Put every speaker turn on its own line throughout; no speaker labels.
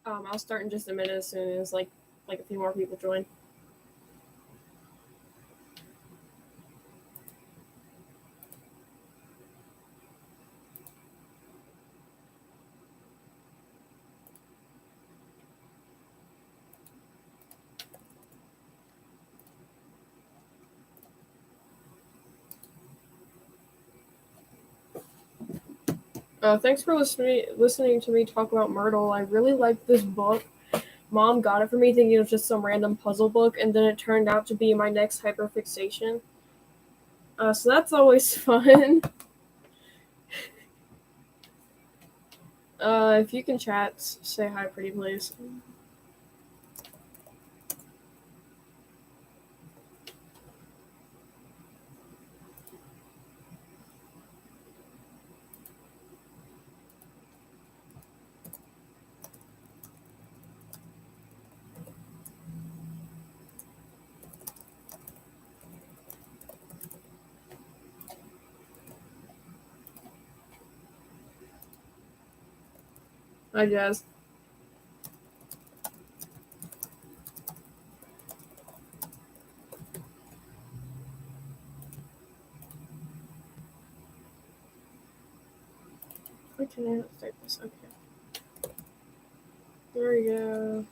I'll start in just a minute as soon as like a few more people join. Thanks for listening to me talk about Myrtle. I really like this book. Mom got it for me thinking it was just some random puzzle book, and then it turned out to be my next hyperfixation. So that's always fun. If you can chat, say hi, pretty please. Hi, Jazz. Why can I not start this? Okay. There we go.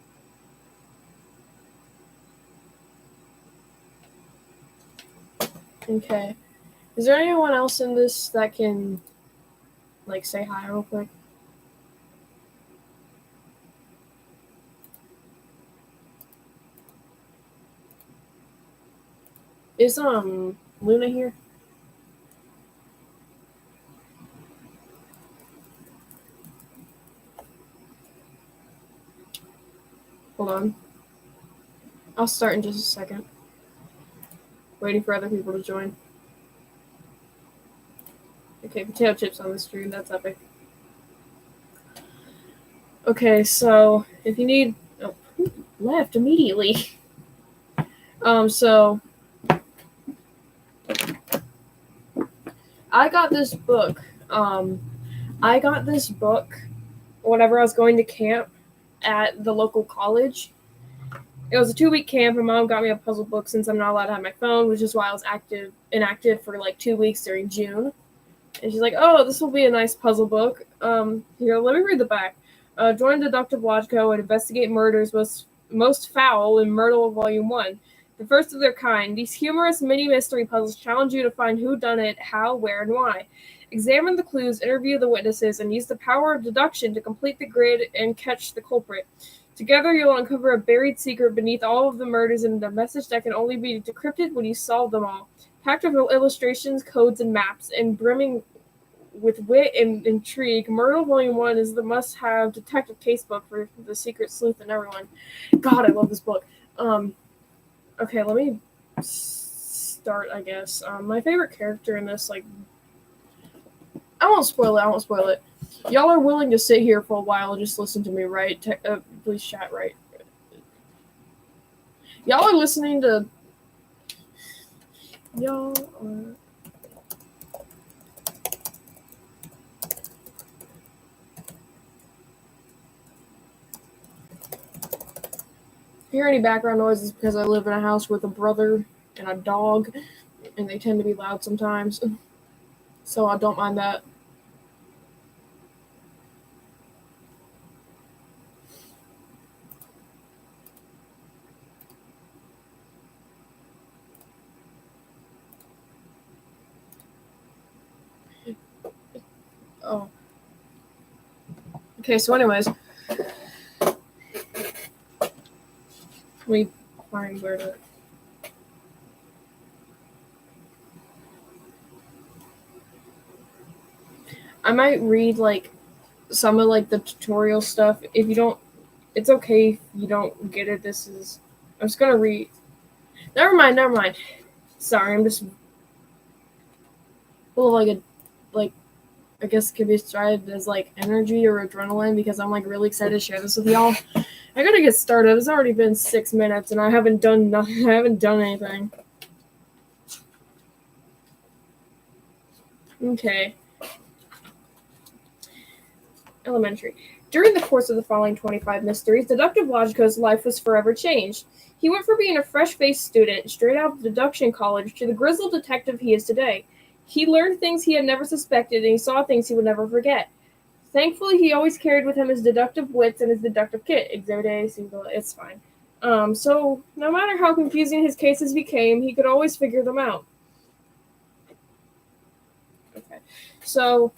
Okay. Is there anyone else in this that can, like, say hi real quick? Is Luna here? Hold on. I'll start in just a second. Waiting for other people to join. Okay, potato chips on the stream. That's epic. Okay, so if you need, left immediately. So I got this book. I got this book whenever I was going to camp at the local college. It was a 2-week camp, and Mom got me a puzzle book since I'm not allowed to have my phone, which is why I was inactive for like 2 weeks during June. And she's like, "Oh, this will be a nice puzzle book. Here, let me read the back. Join Deductive Lodgeco and investigate murders most foul in Myrtle Volume 1. The first of their kind. These humorous mini-mystery puzzles challenge you to find who done it, how, where, and why. Examine the clues, interview the witnesses, and use the power of deduction to complete the grid and catch the culprit. Together, you'll uncover a buried secret beneath all of the murders and a message that can only be decrypted when you solve them all. Packed with illustrations, codes, and maps, and brimming with wit and intrigue, Myrtle Volume 1 is the must-have detective case book for the secret sleuth and everyone. God, I love this book. Okay, let me start, I guess. My favorite character in this, like... I won't spoil it. Y'all are willing to sit here for a while and just listen to me, right? Please chat, right? Y'all are listening to... Y'all are... If you hear any background noises, because I live in a house with a brother and a dog, and they tend to be loud sometimes. So I don't mind that. Oh. Okay, so anyways. Let me find where to... I might read, like, some of, like, the tutorial stuff. If you don't... It's okay if you don't get it. I'm just gonna read... Never mind. Sorry, I'm just... full of, I guess it could be described as, like, energy or adrenaline, because I'm, like, really excited to share this with y'all. I gotta get started. It's already been 6 minutes, and I haven't done nothing. I haven't done anything. Okay. Elementary. During the course of the following 25 mysteries, Deductive Logico's life was forever changed. He went from being a fresh-faced student straight out of deduction college to the grizzled detective he is today. He learned things he had never suspected, and he saw things he would never forget. Thankfully, he always carried with him his deductive wits and his deductive kit. Exhibit A, single, it's fine. So, no matter how confusing his cases became, he could always figure them out. Okay, so,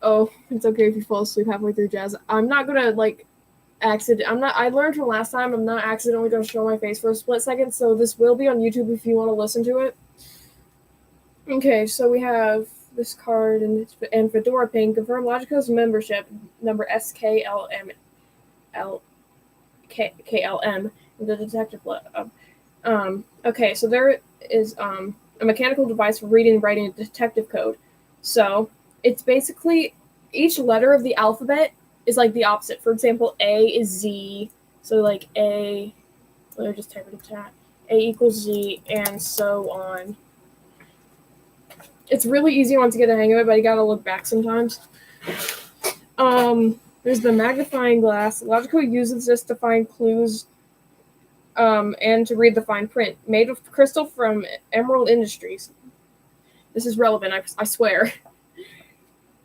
oh, it's okay if you fall asleep halfway through, Jazz. I'm not gonna, I learned from last time, I'm not accidentally gonna show my face for a split second, so this will be on YouTube if you want to listen to it. Okay, so we have this card and Fedora Ping confirm Logico's membership number SKLM KLM in the detective lab. Okay, so there is a mechanical device for reading and writing a detective code. So it's basically each letter of the alphabet is like the opposite. For example, A is Z, so like A. Let me just type it in chat. A equals Z, and so on. It's really easy once you get the hang of it, but you gotta look back sometimes. There's the magnifying glass. Logico uses this to find clues and to read the fine print. Made of crystal from Emerald Industries. This is relevant, I swear.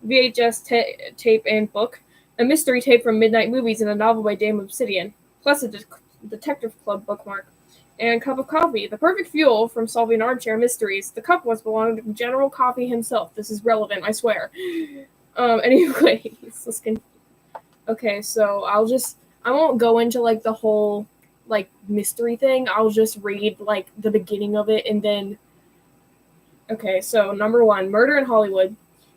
VHS tape and book. A mystery tape from Midnight Movies and a novel by Dame Obsidian. Plus a Detective Club bookmark. And cup of coffee, the perfect fuel from solving armchair mysteries. The cup once belonged to General Coffee himself. This is relevant, I swear. Anyways, let's continue. Okay, so I won't go into, like, the whole, like, mystery thing. I'll just read, like, the beginning of it, and then... Okay, so, number 1, Murder in Hollywood.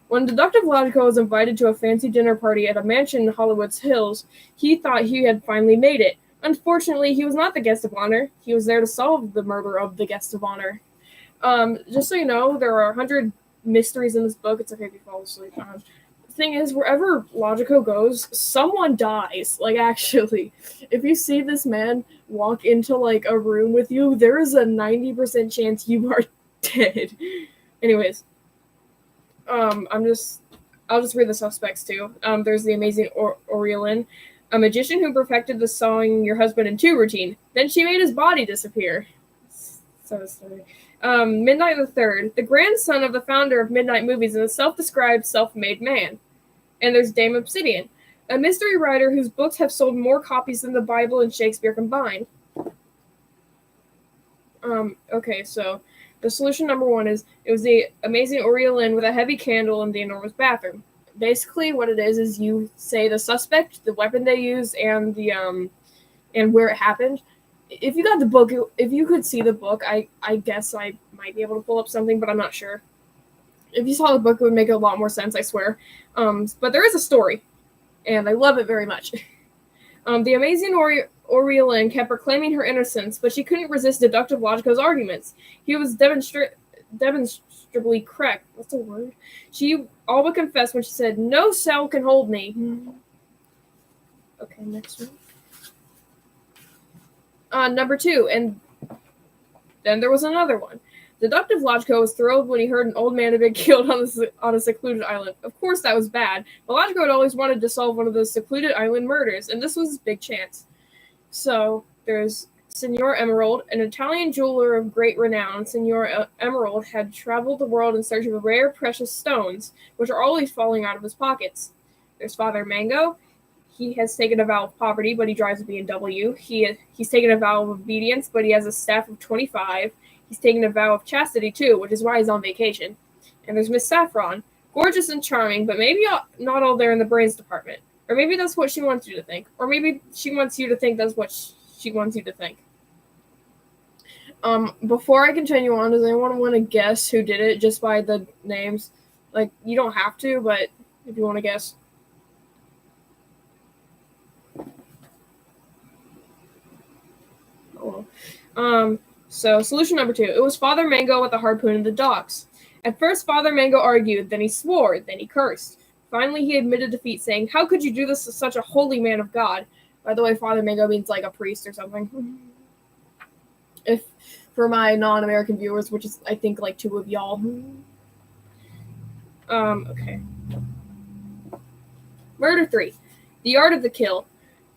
When Deductive Logico was invited to a fancy dinner party at a mansion in Hollywood's Hills, he thought he had finally made it. Unfortunately, he was not the guest of honor. He was there to solve the murder of the guest of honor. Just so you know, there are 100 mysteries in this book. It's okay if you fall asleep. The thing is, wherever Logico goes, someone dies. Like, actually. If you see this man walk into, like, a room with you, there is a 90% chance you are dead. Anyways. I'll just read the suspects, too. There's the amazing Oriolin. A magician who perfected the sawing your husband in two routine. Then she made his body disappear. So sorry. Midnight the Third, the grandson of the founder of Midnight Movies and a self-described self-made man. And there's Dame Obsidian, a mystery writer whose books have sold more copies than the Bible and Shakespeare combined. Okay, so the solution number 1 is it was the amazing Oriolin with a heavy candle in the enormous bathroom. Basically, what it is you say the suspect, the weapon they used, and the and where it happened. If you got the book, if you could see the book, I guess I might be able to pull up something, but I'm not sure. If you saw the book, it would make a lot more sense, I swear. But there is a story, and I love it very much. The amazing Oriolin kept proclaiming her innocence, but she couldn't resist Deductive Logico's arguments. He was demonstrably correct. What's the word? She all but confessed when she said, "No cell can hold me." Okay, next one. Number 2, and then there was another one. Deductive Logico was thrilled when he heard an old man had been killed on a secluded island. Of course that was bad, but Logico had always wanted to solve one of those secluded island murders, and this was his big chance. So, there's Signor Emerald, an Italian jeweler of great renown. Signor Emerald had traveled the world in search of rare, precious stones, which are always falling out of his pockets. There's Father Mango. He has taken a vow of poverty, but he drives a BMW. He's taken a vow of obedience, but he has a staff of 25. He's taken a vow of chastity, too, which is why he's on vacation. And there's Miss Saffron. Gorgeous and charming, but maybe not all there in the brains department. Or maybe that's what she wants you to think. Or maybe she wants you to think that's what she wants you to think. Before I continue on, does anyone want to guess who did it just by the names? Like, you don't have to, but if you want to guess. Oh, well. So, solution number 2. It was Father Mango with the harpoon in the docks. At first, Father Mango argued, then he swore, then he cursed. Finally, he admitted defeat, saying, "How could you do this to such a holy man of God?" By the way, Father Mango means like a priest or something. If for my non-American viewers, which is I think like 2 of y'all. Okay. Murder 3. The Art of the Kill.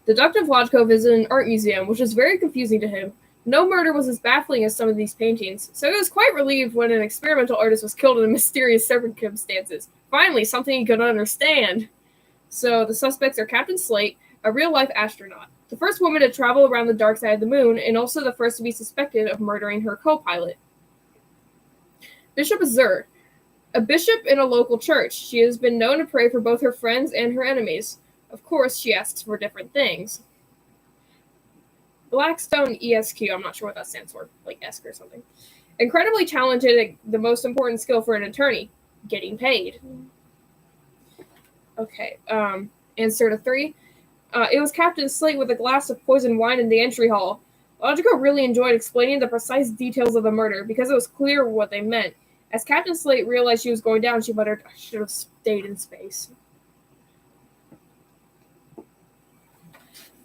Detective Lodko visited an art museum, which was very confusing to him. No murder was as baffling as some of these paintings, so he was quite relieved when an experimental artist was killed in mysterious circumstances. Finally, something he could understand. So the suspects are Captain Slate, a real-life astronaut, the first woman to travel around the dark side of the moon, and also the first to be suspected of murdering her co-pilot. Bishop Azur, a bishop in a local church. She has been known to pray for both her friends and her enemies. Of course, she asks for different things. Blackstone ESQ, I'm not sure what that stands for, like ESQ or something. Incredibly talented, the most important skill for an attorney, getting paid. Okay, answer to 3. It was Captain Slate with a glass of poisoned wine in the entry hall. Logico really enjoyed explaining the precise details of the murder because it was clear what they meant. As Captain Slate realized she was going down, she muttered, "I should have stayed in space."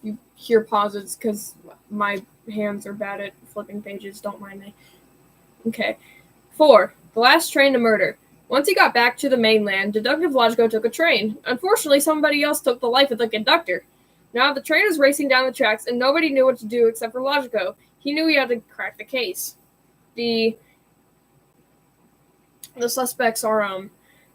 You hear pauses because my hands are bad at flipping pages. Don't mind me. Okay. 4. The last train to murder. Once he got back to the mainland, Detective Logico took a train. Unfortunately, somebody else took the life of the conductor. Now the train was racing down the tracks, and nobody knew what to do except for Logico. He knew he had to crack the case. The suspects are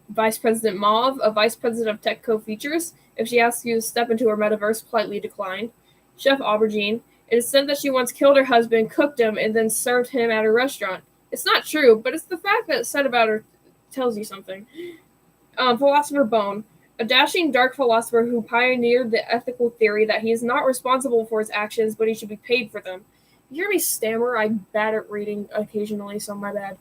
Vice President Mauve, a vice president of Techco Features. If she asks you to step into her metaverse, politely decline. Chef Aubergine. It is said that she once killed her husband, cooked him, and then served him at her restaurant. It's not true, but it's the fact that it's said about her tells you something. Philosopher Bone. A dashing dark philosopher who pioneered the ethical theory that he is not responsible for his actions, but he should be paid for them. You hear me stammer? I'm bad at reading occasionally, so my bad.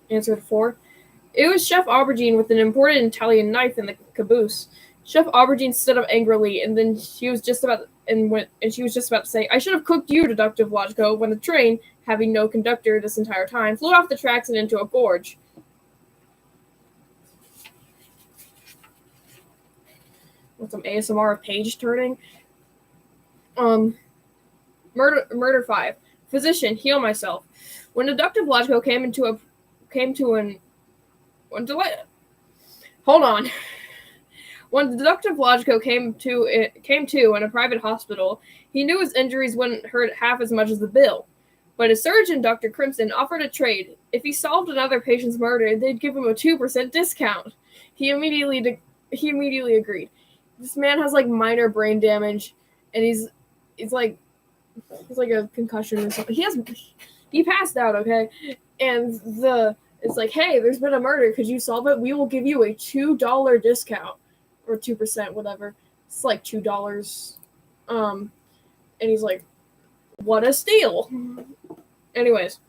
Answer 4. It was Chef Aubergine with an imported Italian knife in the caboose. Chef Aubergine stood up angrily, and then she was just about to say, "I should have cooked you, Deductive Logico," when the train, having no conductor this entire time, flew off the tracks and into a gorge. With some ASMR of page turning. Murder 5. Physician, heal myself. When Deductive Logico When Deductive Logico came to in a private hospital, he knew his injuries wouldn't hurt half as much as the bill. But his surgeon, Dr. Crimson, offered a trade. If he solved another patient's murder, they'd give him a 2% discount. He immediately agreed. This man has like minor brain damage, and he's like a concussion or something. He passed out, okay? And it's like, "Hey, there's been a murder. Could you solve it? We will give you a $2 discount." Or 2%, whatever. It's like $2. And he's like, "What a steal." Anyways,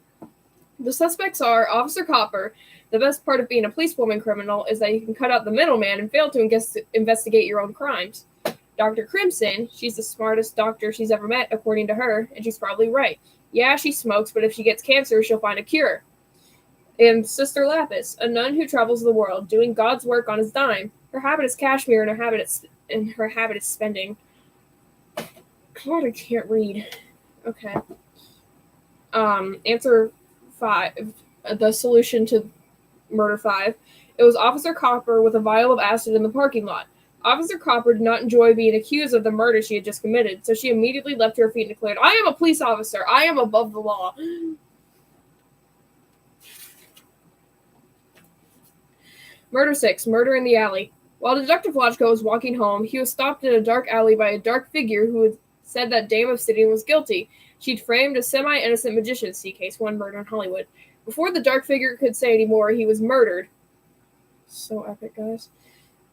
the suspects are Officer Copper. The best part of being a policewoman criminal is that you can cut out the middleman and fail to investigate your own crimes. Dr. Crimson, she's the smartest doctor she's ever met, according to her, and she's probably right. Yeah, she smokes, but if she gets cancer, she'll find a cure. And Sister Lapis, a nun who travels the world, doing God's work on his dime. Her habit is cashmere, and her habit is spending. God, I can't read. Okay. Answer 5. The solution to murder 5. It was Officer Copper with a vial of acid in the parking lot. Officer Copper did not enjoy being accused of the murder she had just committed, so she immediately leapt to her feet and declared, "I am a police officer. I am above the law." Murder 6. Murder in the alley. While Detective Logico was walking home, he was stopped in a dark alley by a dark figure who had said that Dame Obsidian was guilty. She'd framed a semi-innocent magician, see Case 1, Murder in Hollywood. Before the dark figure could say any more, he was murdered. So epic, guys.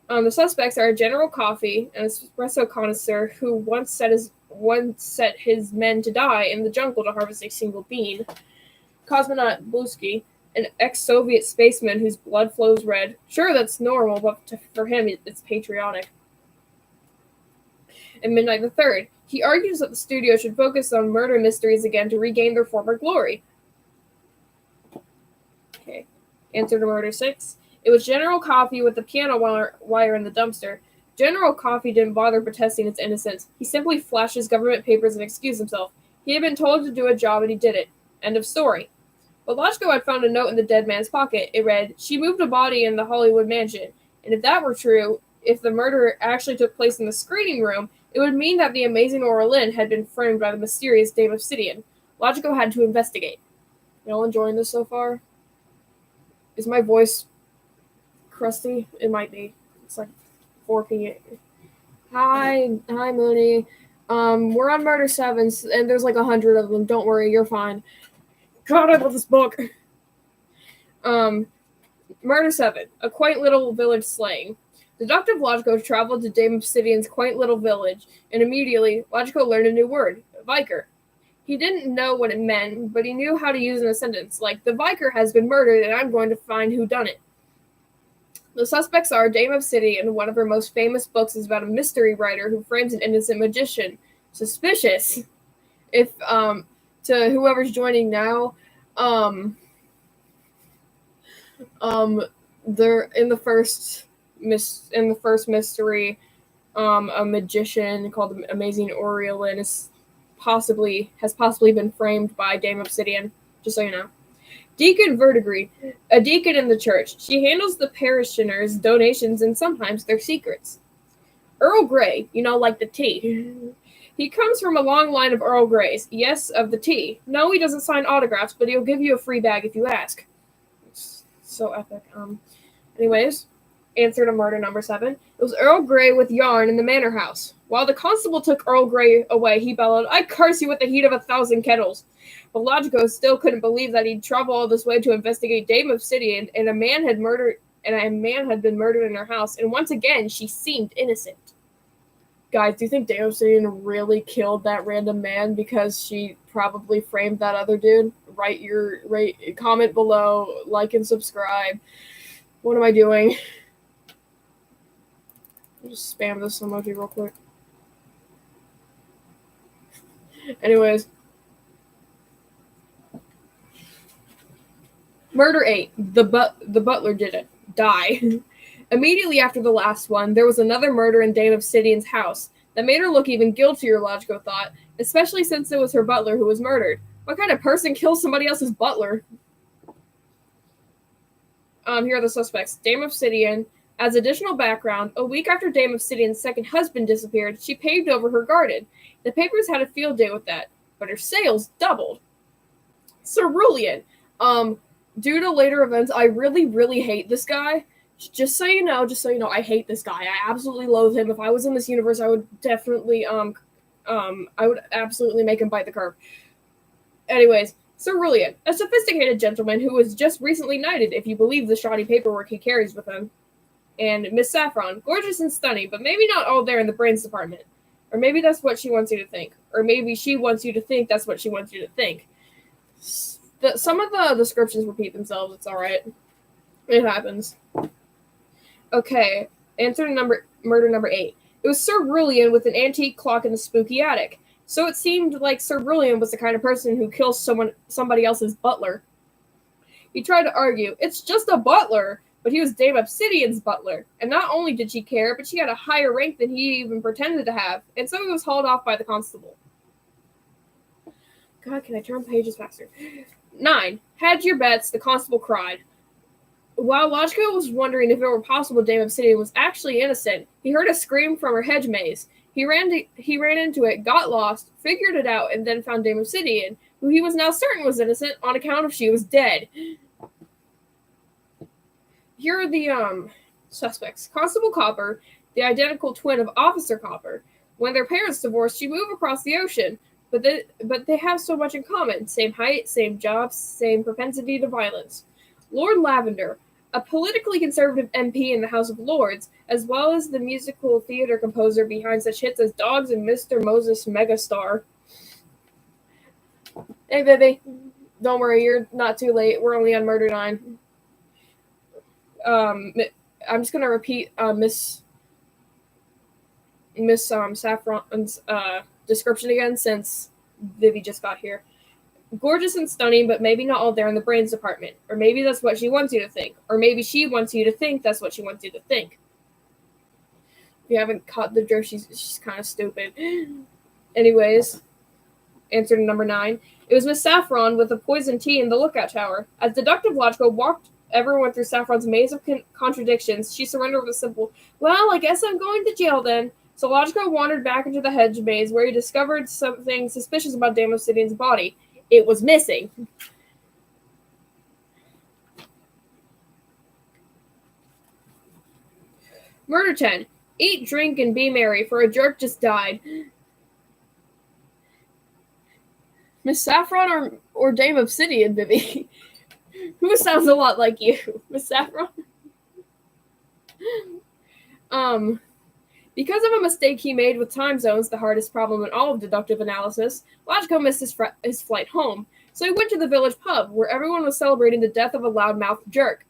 The suspects are General Coffee, an espresso connoisseur who once set his men to die in the jungle to harvest a single bean. Cosmonaut Blusky, an ex-Soviet spaceman whose blood flows red. Sure, that's normal, but for him, it's patriotic. And Midnight the Third. He argues that the studio should focus on murder mysteries again to regain their former glory. Okay. Answer to murder 6. It was General Coffee with the piano wire in the dumpster. General Coffee didn't bother protesting its innocence. He simply flashed his government papers and excused himself. He had been told to do a job, and he did it. End of story. But Logico had found a note in the dead man's pocket. It read, "She moved a body in the Hollywood mansion." And if that were true, if the murder actually took place in the screening room, it would mean that the amazing Aura Lynn had been framed by the mysterious Dame Obsidian. Logico had to investigate. Y'all enjoying this so far? Is my voice crusty? It might be. It's like 4 p.m. Hi, Mooney. We're on Murder 7, and there's like 100 of them. Don't worry, you're fine. God, I love this book. Murder 7, a quaint little village slaying. Deductive Logico traveled to Dame Obsidian's quaint little village, and immediately, Logico learned a new word, Vicar. He didn't know what it meant, but he knew how to use it in a sentence, like, "The Vicar has been murdered, and I'm going to find who done it." The suspects are Dame Obsidian. One of her most famous books is about a mystery writer who frames an innocent magician. Suspicious. If, to whoever's joining now, they're in the first mystery, a magician called the Amazing Aura Lynn has possibly been framed by Dame Obsidian, just so you know. Deacon Verdigris, a deacon in the church. She handles the parishioners' donations and sometimes their secrets. Earl Grey, like the tea. He comes from a long line of Earl Greys. Yes, of the tea. No, he doesn't sign autographs, but he'll give you a free bag if you ask. It's so epic. Anyways, answer to murder number 7. It was Earl Grey with yarn in the manor house. While the constable took Earl Grey away, he bellowed, "I curse you with the heat of 1,000 kettles." But Logico still couldn't believe that he'd travel all this way to investigate Dame Obsidian, and a man had been murdered in her house, and once again, she seemed innocent. Guys, do you think Dame Obsidian really killed that random man because she probably framed that other dude? Comment below, like and subscribe. What am I doing? I'll just spam this emoji real quick. Anyways. Murder 8. The butler did it. Die. Immediately after the last one, there was another murder in Dame Obsidian's house. That made her look even guiltier, Logico thought, especially since it was her butler who was murdered. What kind of person kills somebody else's butler? Here are the suspects. Dame Obsidian. As additional background, a week after Dame Obsidian's second husband disappeared, she paved over her garden. The papers had a field day with that, but her sales doubled. Cerulean. Due to later events, I really, really hate this guy. Just so you know, I hate this guy. I absolutely loathe him. If I was in this universe, I would definitely, I would absolutely make him bite the curb. Anyways, Cerulean, a sophisticated gentleman who was just recently knighted, if you believe the shoddy paperwork he carries with him. And Miss Saffron, gorgeous and stunning, but maybe not all there in the brains department. Or maybe that's what she wants you to think. Or maybe she wants you to think that's what she wants you to think. Some of the descriptions repeat themselves. It's alright. It happens. Okay. Answer to murder number 8. It was Cerulean with an antique clock in the spooky attic. So it seemed like Cerulean was the kind of person who kills somebody else's butler. He tried to argue, it's just a butler, but he was Dame Obsidian's butler. And not only did she care, but she had a higher rank than he even pretended to have. And so he was hauled off by the constable. God, can I turn pages faster? 9. Hedge your bets, the constable cried. While Logico was wondering if it were possible Dame Obsidian was actually innocent, he heard a scream from her hedge maze. He ran into it, got lost, figured it out, and then found Dame Obsidian, who he was now certain was innocent on account of she was dead. Here are the suspects. Constable Copper, the identical twin of Officer Copper. When their parents divorced, she moved across the ocean. But they have so much in common. Same height, same jobs, same propensity to violence. Lord Lavender, a politically conservative MP in the House of Lords, as well as the musical theater composer behind such hits as Dogs and Mr. Moses Megastar. Hey, Vivi. Don't worry, you're not too late. We're only on Murder 9. I'm just going to repeat Miss Saffron's description again, since Vivi just got here. Gorgeous and stunning, but maybe not all there in the brains department. Or maybe that's what she wants you to think. Or maybe she wants you to think that's what she wants you to think. If you haven't caught the joke, she's kind of stupid. Anyways, Answer to number 9. It was Miss Saffron with the poison tea in the lookout tower. As deductive logical walked everyone through Saffron's maze of contradictions, she surrendered with a simple, "Well, I guess I'm going to jail then." So Logico wandered back into the hedge maze where he discovered something suspicious about Dame Obsidian's body. It was missing. Murder 10. Eat, drink, and be merry, for a jerk just died. Miss Saffron or Dame Obsidian, Vivi? Who sounds a lot like you? Miss Saffron? Because of a mistake he made with time zones, the hardest problem in all of deductive analysis, Logico missed his flight home. So he went to the village pub, where everyone was celebrating the death of a loudmouthed jerk.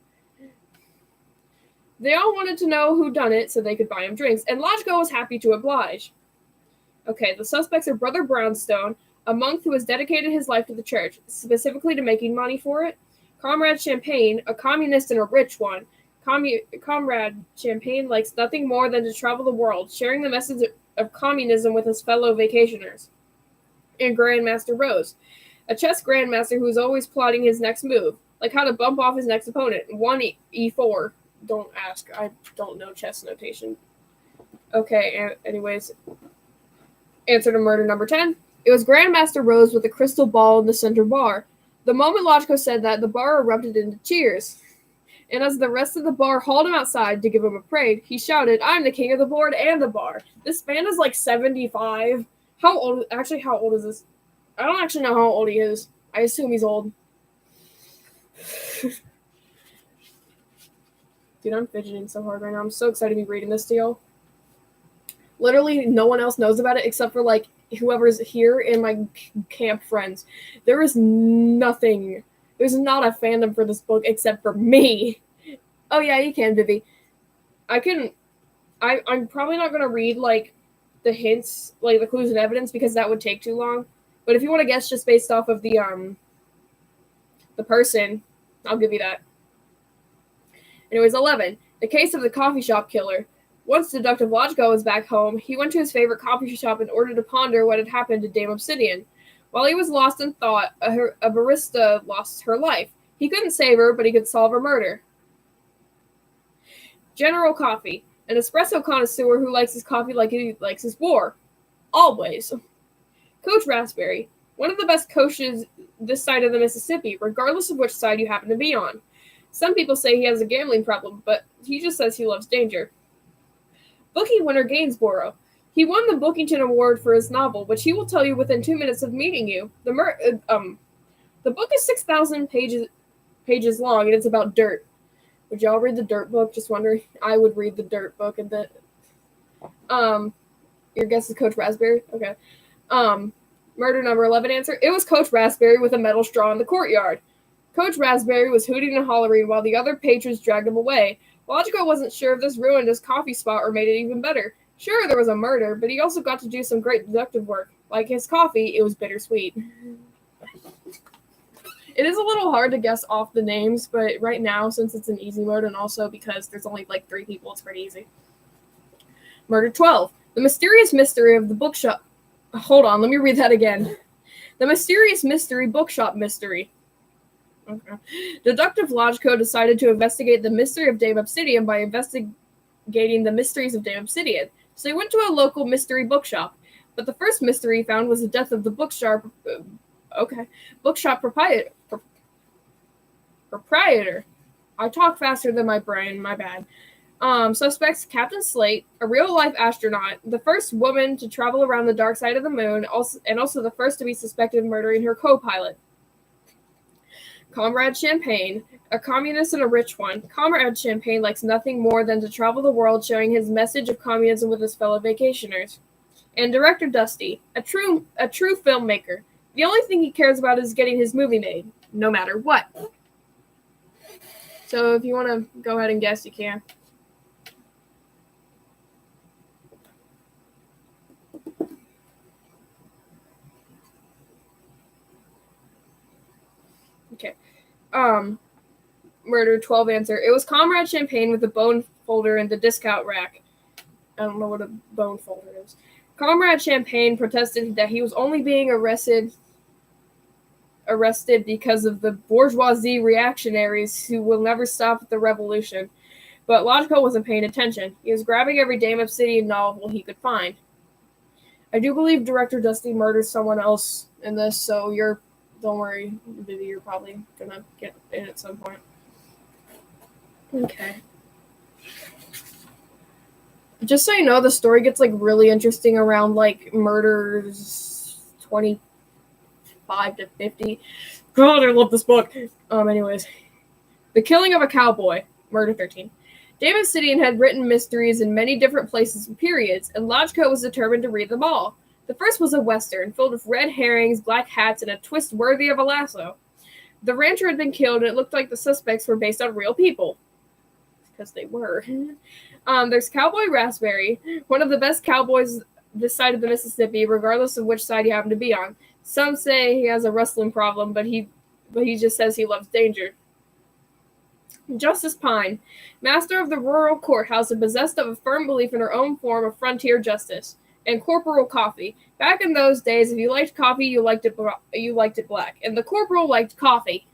They all wanted to know who done it so they could buy him drinks, and Logico was happy to oblige. Okay, the suspects are Brother Brownstone, a monk who has dedicated his life to the church, specifically to making money for it. Comrade Champagne, a communist and a rich one. Comrade Champagne likes nothing more than to travel the world, sharing the message of communism with his fellow vacationers. And Grandmaster Rose, a chess grandmaster who is always plotting his next move, like how to bump off his next opponent. 1 e4. Don't ask. I don't know chess notation. Okay, anyways. Answer to murder number 10. It was Grandmaster Rose with a crystal ball in the center bar. The moment Logico said that, the bar erupted into cheers. And as the rest of the bar hauled him outside to give him a parade, he shouted, "I'm the king of the board and the bar." This man is like 75. How old is this? I don't actually know how old he is. I assume he's old. Dude, I'm fidgeting so hard right now. I'm so excited to be reading this to y'all. Literally, no one else knows about it except for, like, whoever's here and my camp friends. There is nothing. There's not a fandom for this book except for me. Oh, yeah, you can, Vivi. I'm probably not going to read, like, the hints, like, the clues and evidence, because that would take too long. But if you want to guess just based off of the person, I'll give you that. Anyways, 11. The case of the coffee shop killer. Once Deductive Logico was back home, he went to his favorite coffee shop in order to ponder what had happened to Dame Obsidian. While he was lost in thought, a barista lost her life. He couldn't save her, but he could solve her murder. General Coffee. An espresso connoisseur who likes his coffee like he likes his war. Always. Coach Raspberry. One of the best coaches this side of the Mississippi, regardless of which side you happen to be on. Some people say he has a gambling problem, but he just says he loves danger. Bookie winner Gainsborough. He won the Bookington Award for his novel, which he will tell you within 2 minutes of meeting you. The book is 6,000 pages long, and it's about dirt. Would y'all read the dirt book? Just wondering. I would read the dirt book. And your guess is Coach Raspberry? Okay. Murder number 11 answer. It was Coach Raspberry with a metal straw in the courtyard. Coach Raspberry was hooting and hollering while the other patrons dragged him away. Logico wasn't sure if this ruined his coffee spot or made it even better. Sure, there was a murder, but he also got to do some great deductive work. Like his coffee, it was bittersweet. It is a little hard to guess off the names, but right now, since it's an easy mode, and also because there's only like 3 people, it's pretty easy. Murder 12. The mysterious mystery of the bookshop. Hold on, let me read that again. The mysterious mystery bookshop mystery. Okay. Deductive Logico decided to investigate the mystery of Dame Obsidian by investigating the mysteries of Dame Obsidian. So he went to a local mystery bookshop. But the first mystery he found was the death of the bookshop proprietor. I talk faster than my brain, my bad. Suspects Captain Slate, a real-life astronaut, the first woman to travel around the dark side of the moon, and also the first to be suspected of murdering her co-pilot. Comrade Champagne, a communist and a rich one. Comrade Champagne likes nothing more than to travel the world sharing his message of communism with his fellow vacationers. And Director Dusty, a true filmmaker. The only thing he cares about is getting his movie made, no matter what. So if you want to go ahead and guess, you can. Okay. Murder 12 answer. It was Comrade Champagne with the bone folder in the discount rack. I don't know what a bone folder is. Comrade Champagne protested that he was only being arrested because of the bourgeoisie reactionaries who will never stop the revolution. But Logico wasn't paying attention. He was grabbing every Dame Obsidian novel he could find. I do believe Director Dusty murders someone else in this, so don't worry, Vivi, you're probably gonna get in at some point. Okay. Just so you know, the story gets like really interesting around like murders 25 to 50. God, I love this book. Anyways. The Killing of a Cowboy, Murder 13. Dame Obsidian had written mysteries in many different places and periods, and Logico was determined to read them all. The first was a western, filled with red herrings, black hats, and a twist worthy of a lasso. The rancher had been killed, and it looked like the suspects were based on real people. Because they were. There's Cowboy Raspberry, one of the best cowboys this side of the Mississippi, regardless of which side you happen to be on. Some say he has a rustling problem, but he just says he loves danger. Justice Pine, master of the rural courthouse and possessed of a firm belief in her own form of frontier justice. And Corporal Coffee. Back in those days, if you liked coffee, you liked it black. And the corporal liked coffee.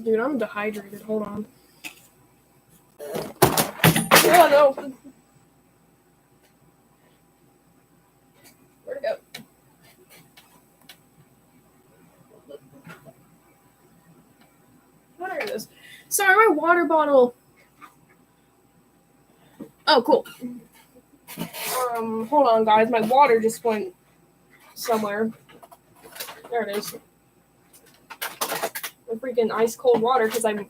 Dude, I'm dehydrated. Hold on. Oh, no. Where'd it go? There it is. Sorry, my water bottle. Oh, cool. Hold on, guys. My water just went somewhere. There it is. The freaking ice cold water because I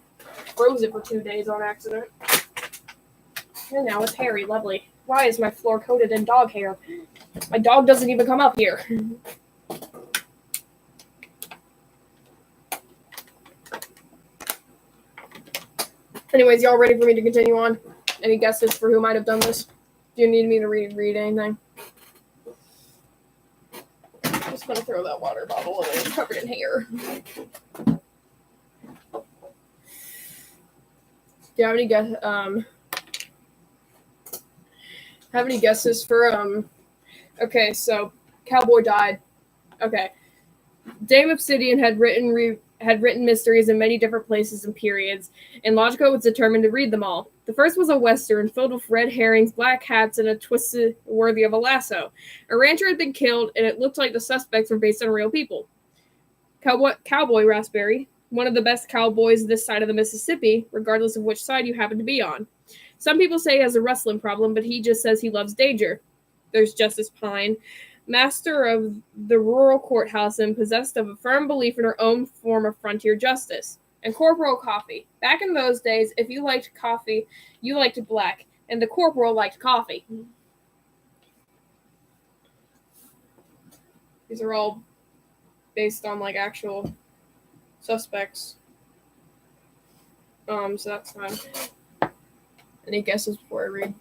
froze it for 2 days on accident. And now it's hairy. Lovely. Why is my floor coated in dog hair? My dog doesn't even come up here. Anyways, y'all ready for me to continue on? Any guesses for who might have done this? Do you need me to read anything? I'm just gonna throw that water bottle away. It's covered in hair. Do you have any guesses for okay, so Cowboy died. Okay. Dame Obsidian had written mysteries in many different places and periods, and Logico was determined to read them all. The first was a western filled with red herrings, black hats, and a twist worthy of a lasso. A rancher had been killed, and it looked like the suspects were based on real people. Cowboy Raspberry, one of the best cowboys this side of the Mississippi, regardless of which side you happen to be on. Some people say he has a wrestling problem, but he just says he loves danger. There's Justice Pine, master of the rural courthouse and possessed of a firm belief in her own form of frontier justice. And Corporal Coffee. Back in those days, if you liked coffee, you liked it black, and the corporal liked coffee. These are all based on like actual suspects. So that's fine. Any guesses before I read?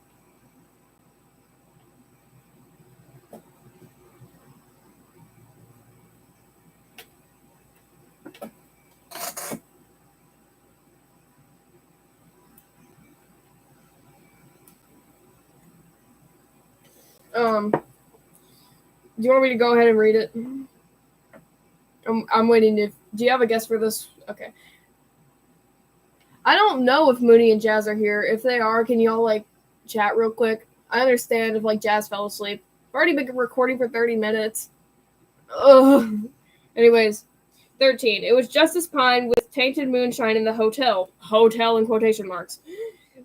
Do you want me to go ahead and read it? I'm waiting to... Do you have a guess for this? Okay. I don't know if Mooney and Jazz are here. If they are, can y'all, like, chat real quick? I understand if, like, Jazz fell asleep. I've already been recording for 30 minutes. Ugh. Anyways, 13. It was Justice Pine with tainted moonshine in the hotel. Hotel in quotation marks.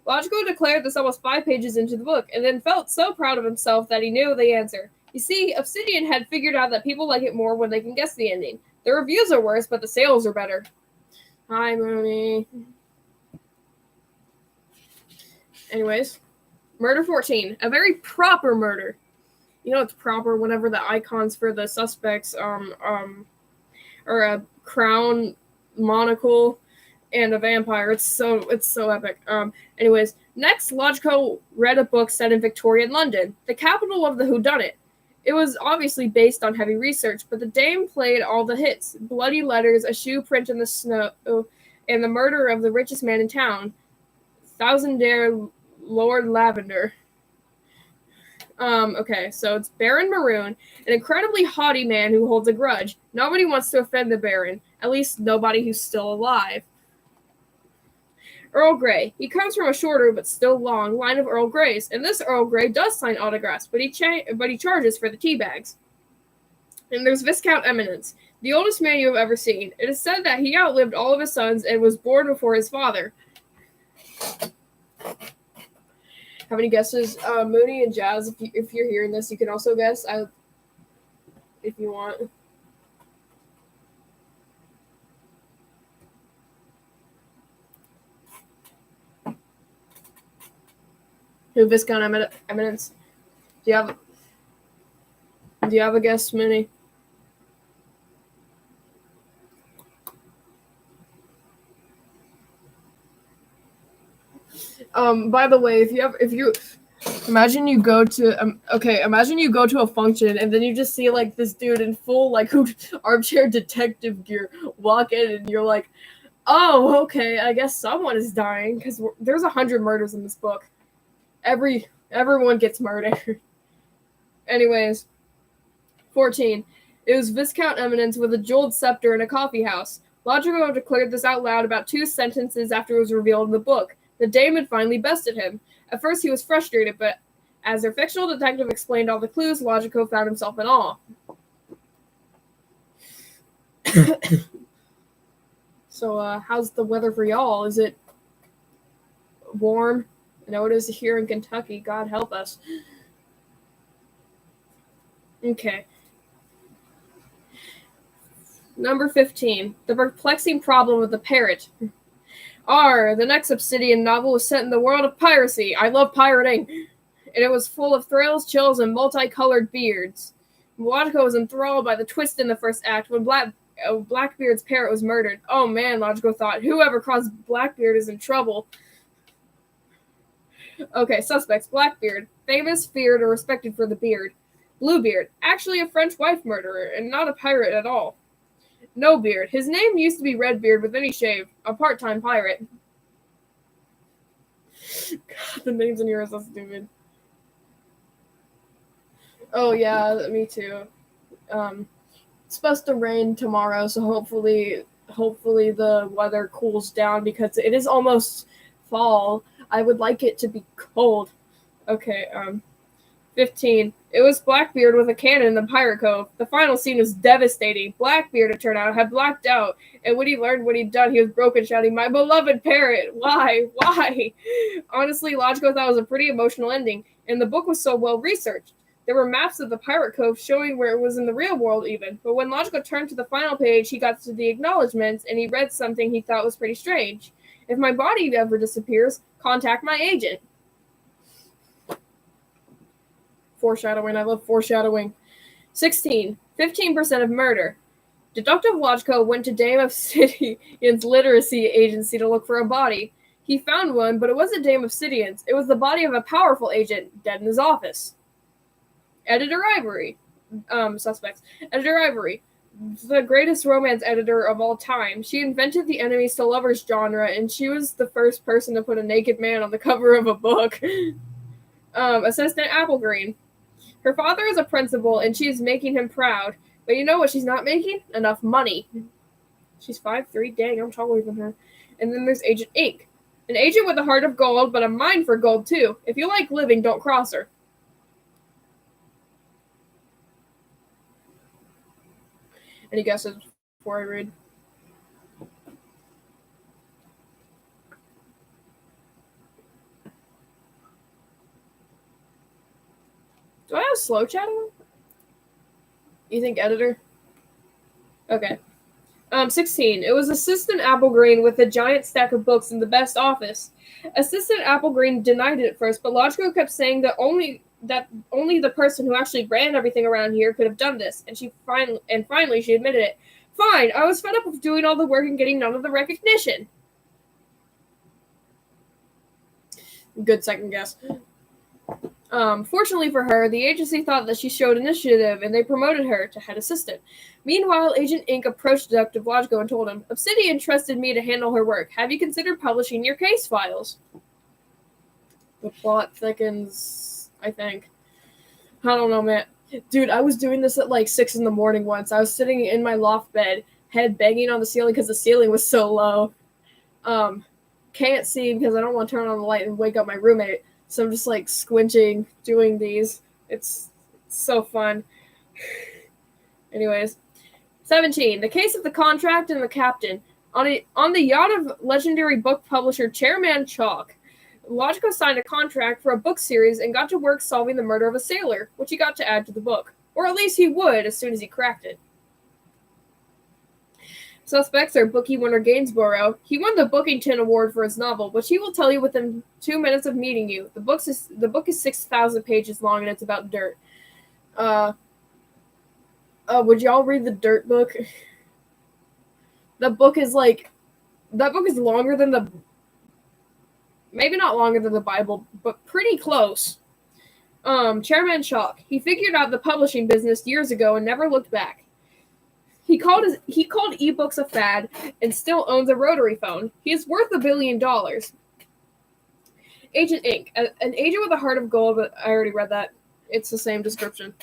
Logico declared this almost 5 pages into the book, and then felt so proud of himself that he knew the answer. You see, Obsidian had figured out that people like it more when they can guess the ending. The reviews are worse, but the sales are better. Hi, Mooney. Anyways, Murder 14. A very proper murder. You know it's proper whenever the icons for the suspects are a crown, monocle, and a vampire. It's so epic. Anyways, next, Logico read a book set in Victorian London, the capital of the whodunit. It was obviously based on heavy research, but the dame played all the hits: bloody letters, a shoe print in the snow, and the murder of the richest man in town. Thousandaire Lord Lavender. Okay, so it's Baron Maroon, an incredibly haughty man who holds a grudge. Nobody wants to offend the Baron, at least nobody who's still alive. Earl Grey. He comes from a shorter but still long line of Earl Greys, and this Earl Grey does sign autographs, but he charges for the tea bags. And there's Viscount Eminence, the oldest man you have ever seen. It is said that he outlived all of his sons and was born before his father. Have any guesses? Mooney and Jazz, if you're hearing this, you can also guess if you want. Who Viscount Eminence? Do you have a guess, Mooney? By the way, if you imagine you go to imagine you go to a function and then you just see like this dude in full like armchair detective gear walk in and you're like, oh, okay, I guess someone is dying because there's 100 murders in this book. Everyone gets murdered. Anyways, 14. It was Viscount Eminence with a jeweled scepter in a coffee house. Logico declared this out loud about 2 sentences after it was revealed in the book. The dame had finally bested him. At first he was frustrated, but as their fictional detective explained all the clues, Logico found himself in awe. So, how's the weather for y'all? Is it warm? I know it is here in Kentucky. God help us. Okay. Number 15. The perplexing problem with the parrot. The next Obsidian novel was set in the world of piracy. I love pirating. And it was full of thrills, chills, and multicolored beards. Logico was enthralled by the twist in the first act when Blackbeard's parrot was murdered. Oh man, Logico thought, whoever crossed Blackbeard is in trouble. Okay, suspects. Blackbeard, famous, feared, or respected for the beard. Bluebeard, actually a French wife murderer, and not a pirate at all. No Beard, his name used to be Redbeard, but then he shaved. A part-time pirate. God, the names in here are so stupid. Oh yeah, me too. It's supposed to rain tomorrow, so hopefully the weather cools down because it is almost fall. I would like it to be cold. Okay, 15. It was Blackbeard with a cannon in the Pirate Cove. The final scene was devastating. Blackbeard, it turned out, had blacked out, and when he learned what he'd done, he was broken, shouting, "My beloved parrot! Why? Why?" Honestly, Logico thought it was a pretty emotional ending, and the book was so well researched. There were maps of the Pirate Cove showing where it was in the real world even, but when Logico turned to the final page, he got to the acknowledgments, and he read something he thought was pretty strange. If my body ever disappears, contact my agent. Foreshadowing. I love foreshadowing. 16. 15% of murder. Deductive Logico went to Dame Obsidian's literacy agency to look for a body. He found one, but it wasn't Dame Obsidian's. It was the body of a powerful agent dead in his office. Editor Ivory. Suspects. Editor Ivory. The greatest romance editor of all time. She invented the enemies to lovers genre, and she was the first person to put a naked man on the cover of a book. Assistant Applegreen. Her father is a principal, and she's making him proud. But you know what she's not making? Enough money. She's 5'3". Dang, I'm taller than her. And then there's Agent Ink. An agent with a heart of gold, but a mind for gold, too. If you like living, don't cross her. Any guesses before I read? Do I have slow chatting? You think editor? Okay. 16. It was Assistant Applegreen with a giant stack of books in the best office. Assistant Applegreen denied it at first, but Logico kept saying that only the person who actually ran everything around here could have done this, and finally she admitted it. Fine, I was fed up of doing all the work and getting none of the recognition. Good second guess. Fortunately for her, the agency thought that she showed initiative, and they promoted her to head assistant. Meanwhile, Agent Ink approached Deductive Logico and told him, Obsidian trusted me to handle her work. Have you considered publishing your case files? The plot thickens, I think. I don't know, man. Dude, I was doing this at like 6 in the morning once. I was sitting in my loft bed, head banging on the ceiling because the ceiling was so low. Can't see because I don't want to turn on the light and wake up my roommate. So I'm just like squinching, doing these. It's so fun. Anyways, 17. The Case of the Contract and the Captain. On the yacht of legendary book publisher Chairman Chalk, Logico signed a contract for a book series and got to work solving the murder of a sailor, which he got to add to the book. Or at least he would as soon as he cracked it. Suspects are Bookie winner Gainsborough. He won the Bookington Award for his novel, which he will tell you within 2 minutes of meeting you. The book is 6,000 pages long and it's about dirt. Would y'all read the Dirt book? That book is longer than the, maybe not longer than the Bible, but pretty close. Chairman Chalk. He figured out the publishing business years ago and never looked back. He called ebooks a fad and still owns a rotary phone. He is worth $1 billion. Agent Inc. An agent with a heart of gold, but I already read that. It's the same description.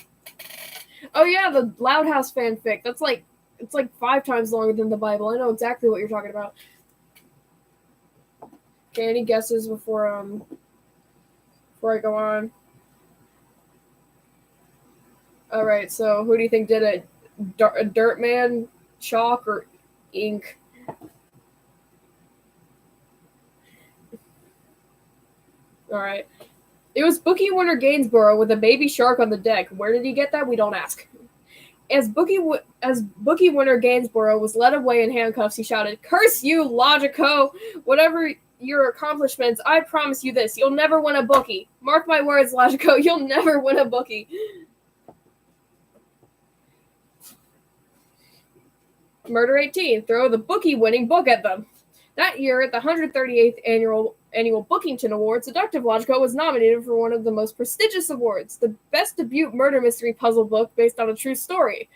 Oh yeah, the Loud House fanfic. It's like 5 times longer than the Bible. I know exactly what you're talking about. Okay, any guesses before I go on? All right, so who do you think did it? Dirtman, Chalk, or Ink? All right. It was Bookie winner Gainsborough with a baby shark on the deck. Where did he get that? We don't ask. As Bookie winner Gainsborough was led away in handcuffs, he shouted, "Curse you, Logico! Whatever your accomplishments, I promise you this, you'll never win a bookie. Mark my words, Logico, you'll never win a bookie." Murder 18. Throw the bookie-winning book at them. That year, at the 138th annual Bookington Awards, Seductive Logico was nominated for one of the most prestigious awards, the Best Debut Murder Mystery Puzzle Book based on a true story.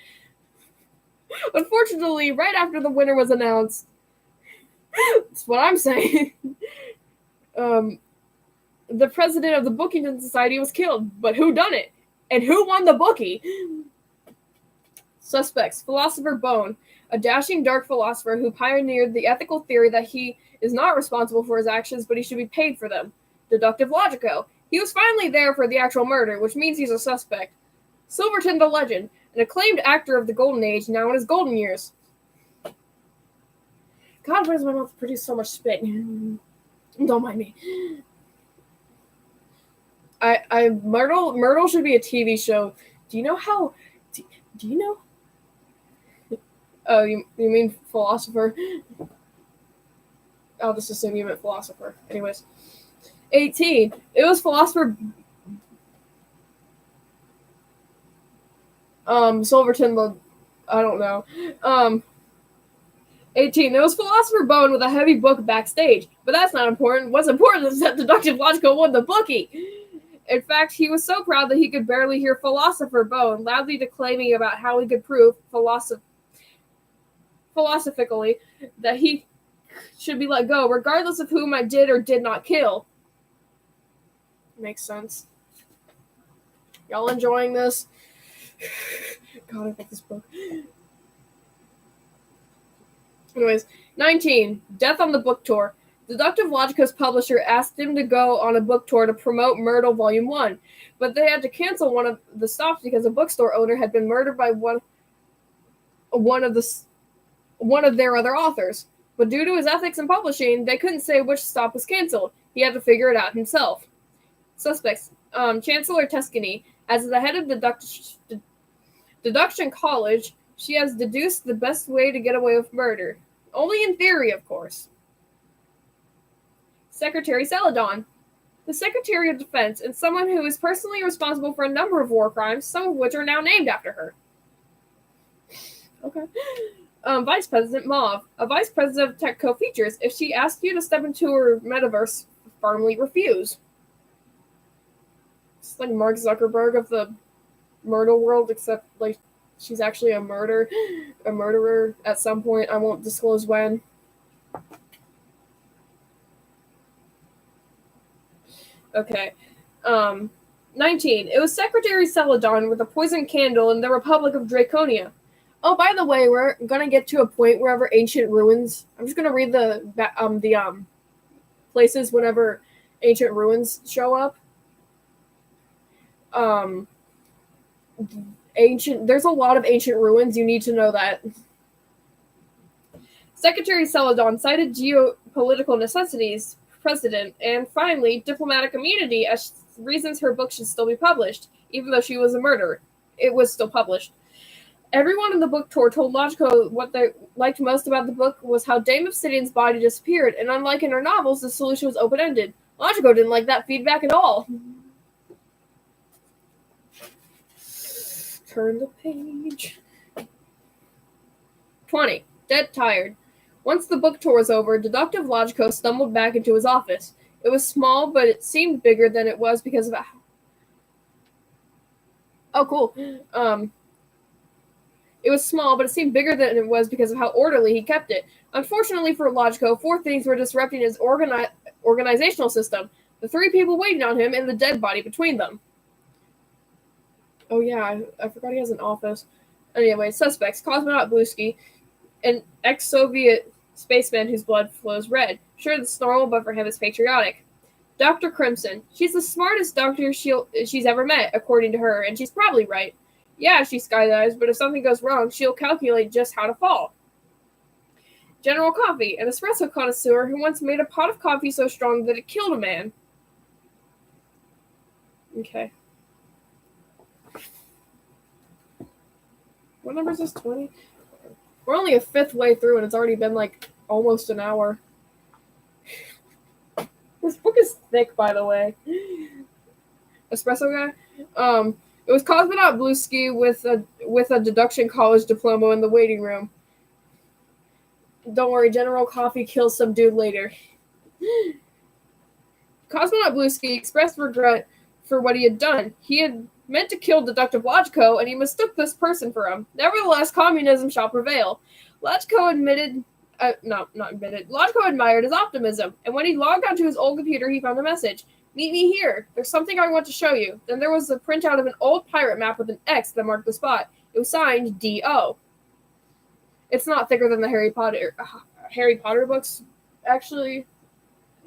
Unfortunately, right after the winner was announced, that's what I'm saying, the president of the Bookington Society was killed. But who done it? And who won the bookie? Suspects. Philosopher Bone, a dashing dark philosopher who pioneered the ethical theory that he is not responsible for his actions, but he should be paid for them. Deductive Logico. He was finally there for the actual murder, which means he's a suspect. Silverton the Legend, an acclaimed actor of the Golden Age, now in his golden years. God, why does my mouth produce so much spit? Don't mind me. Murdle should be a TV show. Do you know how? Do you know? Oh, you mean philosopher? I'll just assume you meant philosopher. Anyways. 18. It was philosopher Silverton the, I don't know. 18. It was Philosopher Bone with a heavy book backstage. But that's not important. What's important is that Deductive Logico won the bookie. In fact, he was so proud that he could barely hear Philosopher Bone loudly declaiming about how he could prove philosophically that he should be let go, regardless of whom I did or did not kill. Makes sense. Y'all enjoying this? God, I like this book. Anyways, 19. Death on the Book Tour. Deductive Logico's publisher asked him to go on a book tour to promote Myrtle Volume 1, but they had to cancel one of the stops because a bookstore owner had been murdered by one of their other authors. But due to his ethics in publishing, they couldn't say which stop was canceled. He had to figure it out himself. Suspects. Chancellor Tuscany. As the head of Deduction College, she has deduced the best way to get away with murder. Only in theory, of course. Secretary Celadon. The Secretary of Defense, and someone who is personally responsible for a number of war crimes, some of which are now named after her. Okay. Vice President Mauve. A vice president of TechCo Features. If she asked you to step into her metaverse, firmly refuse. It's like Mark Zuckerberg of the Myrtle world, except like she's actually a murderer at some point. I won't disclose when. Okay. 19. It was Secretary Celadon with a poisoned candle in the Republic of Draconia. Oh, by the way, we're gonna get to a point wherever ancient ruins. I'm just gonna read the places whenever ancient ruins show up. There's a lot of ancient ruins. You need to know that. Secretary Celadon cited geopolitical necessities, precedent, and finally diplomatic immunity as reasons her book should still be published, even though she was a murderer. It was still published. Everyone in the book tour told Logico what they liked most about the book was how Dame Obsidian's body disappeared, and unlike in her novels, the solution was open-ended. Logico didn't like that feedback at all. Turn the page. 20. Dead tired. Once the book tour was over, Deductive Logico stumbled back into his office. It was small, but it seemed bigger than it was because of... Oh, cool. It was small, but it seemed bigger than it was because of how orderly he kept it. Unfortunately for Logico, 4 things were disrupting his organizational system. The 3 people waiting on him and the dead body between them. Oh yeah, I forgot he has an office. Anyway, suspects. Cosmonaut Bluesky, an ex-Soviet spaceman whose blood flows red. Sure, that's normal, but for him it's patriotic. Dr. Crimson. She's the smartest doctor she's ever met, according to her, and she's probably right. Yeah, she skydives, but if something goes wrong, she'll calculate just how to fall. General Coffee, an espresso connoisseur who once made a pot of coffee so strong that it killed a man. Okay. What number is this? 20? We're only a 5th way through, and it's already been, like, almost an hour. This book is thick, by the way. Espresso guy? It was Cosmonaut Bluesky with a deduction college diploma in the waiting room. Don't worry, General Coffee kills some dude later. Cosmonaut Bluesky expressed regret for what he had done. He had meant to kill Deductive Logico, and he mistook this person for him. Nevertheless, communism shall prevail. Logico Logico admired his optimism, and when he logged onto his old computer, he found a message. Meet me here. There's something I want to show you. Then there was a printout of an old pirate map with an X that marked the spot. It was signed D.O. It's not thicker than the Harry Potter books, actually.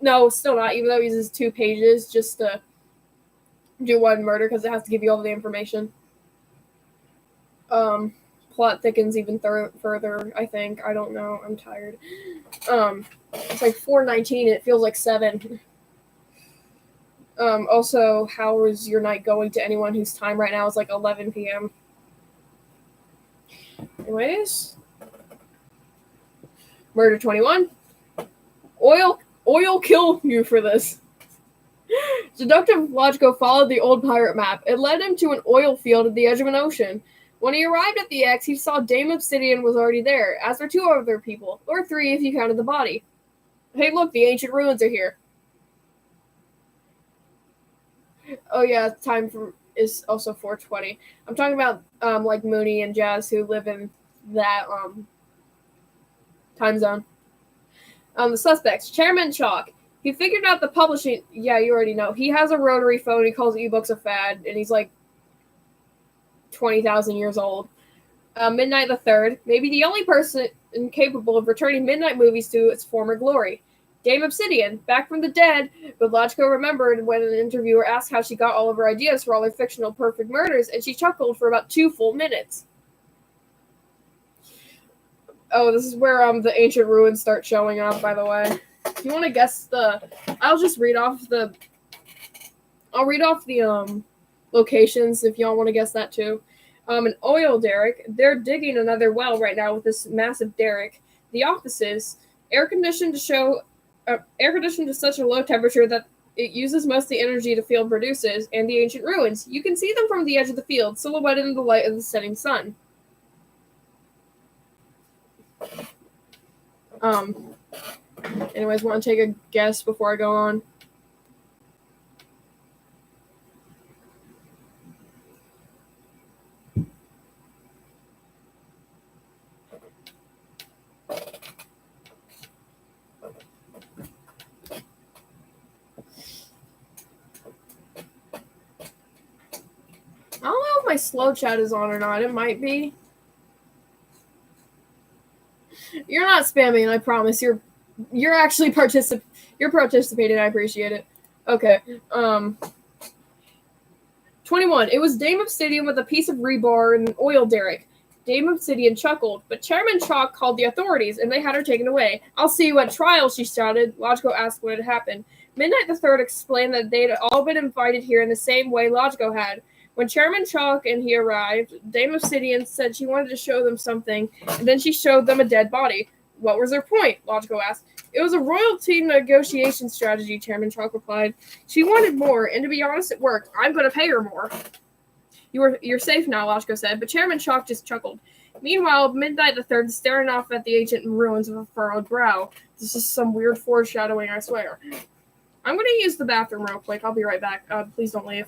No, still not, even though it uses 2 pages just to do one murder because it has to give you all the information. Plot thickens even further, I think. I don't know. I'm tired. It's like 4:19. It feels like 7. Also, how is your night going to anyone whose time right now is like 11 p.m.? Anyways. Murder 21. Oil kill you for this. Deductive Logico followed the old pirate map. It led him to an oil field at the edge of an ocean. When he arrived at the X, he saw Dame Obsidian was already there, as were 2 other people, or 3 if you counted the body. Hey, look, the ancient ruins are here. Oh yeah, time is also 4:20. I'm talking about like Mooney and Jazz who live in that time zone. The suspects: Chairman Chalk. He figured out the publishing. Yeah, you already know. He has a rotary phone. He calls ebooks a fad, and he's like 20,000 years old. Midnight the Third, maybe the only person capable of returning midnight movies to its former glory. Dame Obsidian, back from the dead, but Logico remembered when an interviewer asked how she got all of her ideas for all her fictional perfect murders, and she chuckled for about 2 full minutes. Oh, this is where the ancient ruins start showing up, by the way. If you want to guess I'll just read off the... I'll read off the locations if y'all want to guess that too. An oil derrick. They're digging another well right now with this massive derrick. The offices, air conditioned to such a low temperature that it uses most of the energy the field produces, and the ancient ruins. You can see them from the edge of the field, silhouetted in the light of the setting sun. Anyways, want to take a guess before I go on? my slow chat is on or not. It might be. You're not spamming, I promise. You're actually you're participating. I appreciate it. Okay. 21. It was Dame Obsidian with a piece of rebar and an oil derrick. Dame Obsidian chuckled, but Chairman Chalk called the authorities, and they had her taken away. I'll see you at trial, she shouted. Logico asked what had happened. Midnight the Third explained that they'd all been invited here in the same way Logico had. When Chairman Chalk and he arrived, Dame Obsidian said she wanted to show them something, and then she showed them a dead body. What was her point? Logico asked. It was a royalty negotiation strategy, Chairman Chalk replied. She wanted more, and to be honest, it worked. I'm going to pay her more. You're safe now, Logico said, but Chairman Chalk just chuckled. Meanwhile, Midnight the Third staring off at the ancient ruins with a furrowed brow. This is some weird foreshadowing, I swear. I'm going to use the bathroom real quick. I'll be right back. Please don't leave.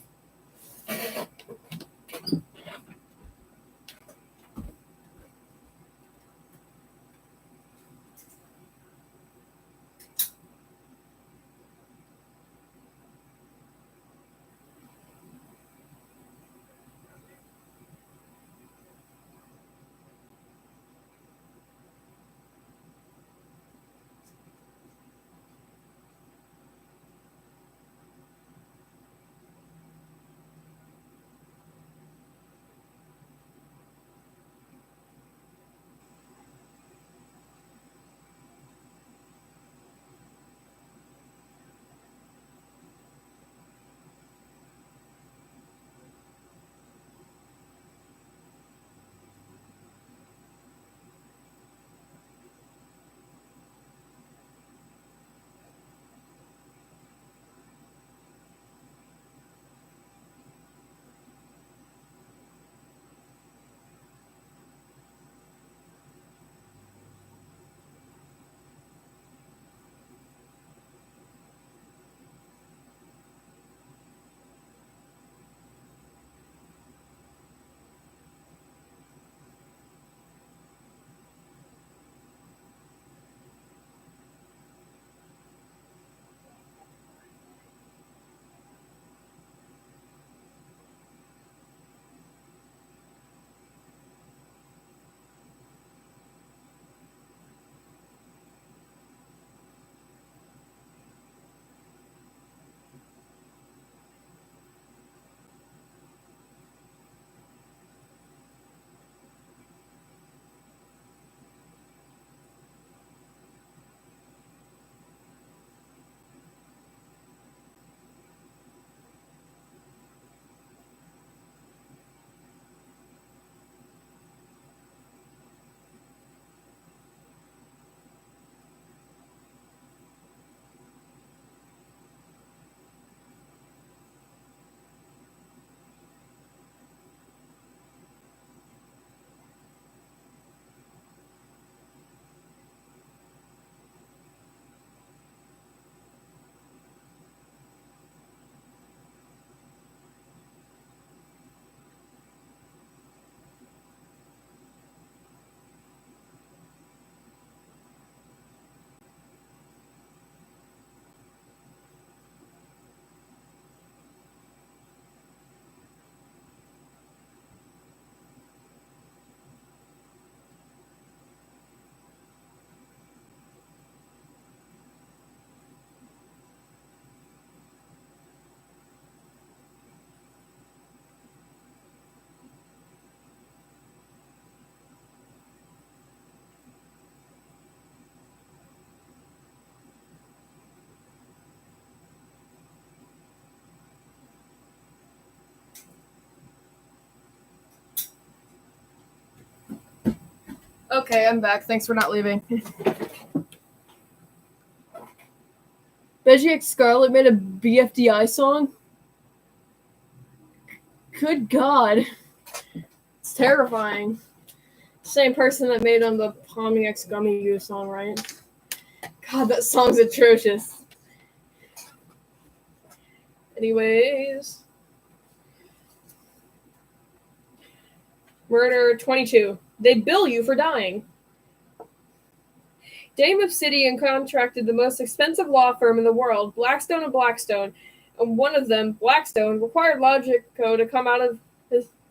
Okay, I'm back. Thanks for not leaving. Veggie X Scarlet made a BFDI song? Good God. It's terrifying. Same person that made the Pommy X Gummy Goo song, right? God, that song's atrocious. Anyways. Murder 22. They'd bill you for dying. Dame Obsidian contracted the most expensive law firm in the world, Blackstone and Blackstone, and one of them, Blackstone, required Logico to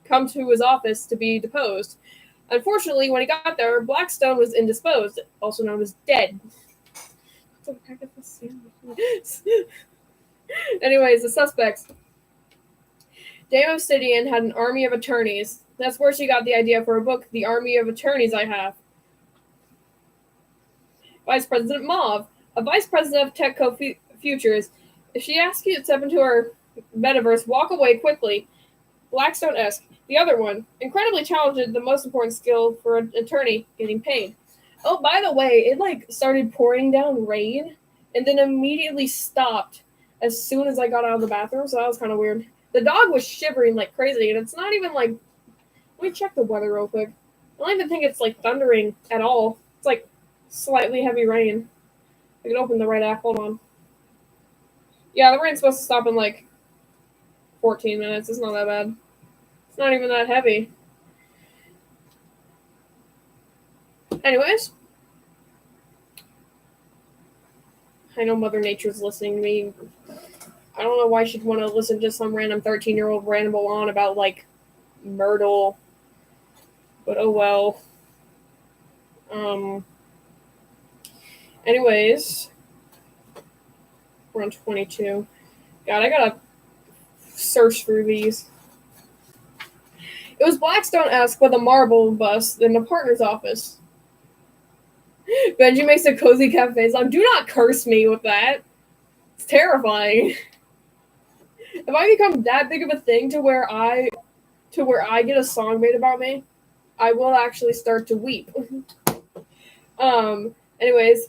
come to his office to be deposed. Unfortunately, when he got there, Blackstone was indisposed, also known as dead. Anyways, the suspects. Dame Obsidian had an army of attorneys. That's where she got the idea for her book, The Army of Attorneys I Have. Vice President Mauve, a vice president of TechCo Futures. If she asks you to step into her metaverse, walk away quickly. Blackstone-esque. The other one, incredibly talented, the most important skill for an attorney, getting paid. Oh, by the way, it started pouring down rain and then immediately stopped as soon as I got out of the bathroom, so that was kind of weird. The dog was shivering like crazy, and it's not even let me check the weather real quick. I don't even think it's thundering at all. It's slightly heavy rain. I can open the right app, hold on. Yeah, the rain's supposed to stop in 14 minutes. It's not that bad. It's not even that heavy. Anyways. I know Mother Nature's listening to me. I don't know why she'd want to listen to some random 13-year-old ramble on about, murdle. But oh well. Anyways. We're on 22. God, I gotta search through these. It was Blackstone-esque with a marble bust in the partner's office. Benji makes a cozy cafe song. Do not curse me with that. It's terrifying. If I become that big of a thing to where I get a song made about me, I will actually start to weep. Anyways,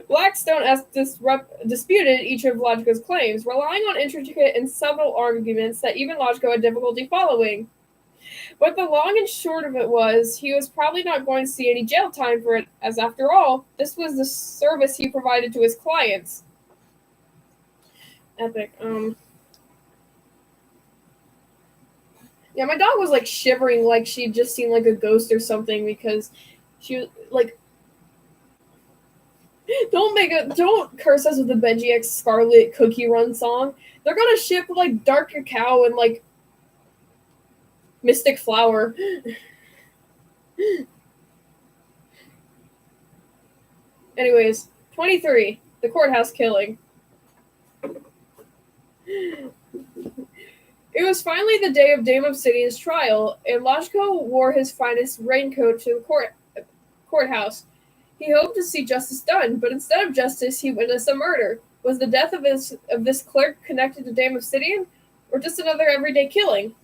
Blackstone disputed each of Logico's claims, relying on intricate and subtle arguments that even Logico had difficulty following. But the long and short of it was, he was probably not going to see any jail time for it, as after all, this was the service he provided to his clients. Epic. Yeah, my dog was shivering like she'd just seen a ghost or something because she was don't curse us with the Benji X Scarlet Cookie Run song. They're gonna ship Dark Cacao and Mystic Flower. Anyways, 23. The courthouse killing. It was finally the day of Dame Obsidian's trial, and Logico wore his finest raincoat to the courthouse. He hoped to see justice done, but instead of justice, he witnessed a murder. Was the death of this clerk connected to Dame Obsidian, or just another everyday killing?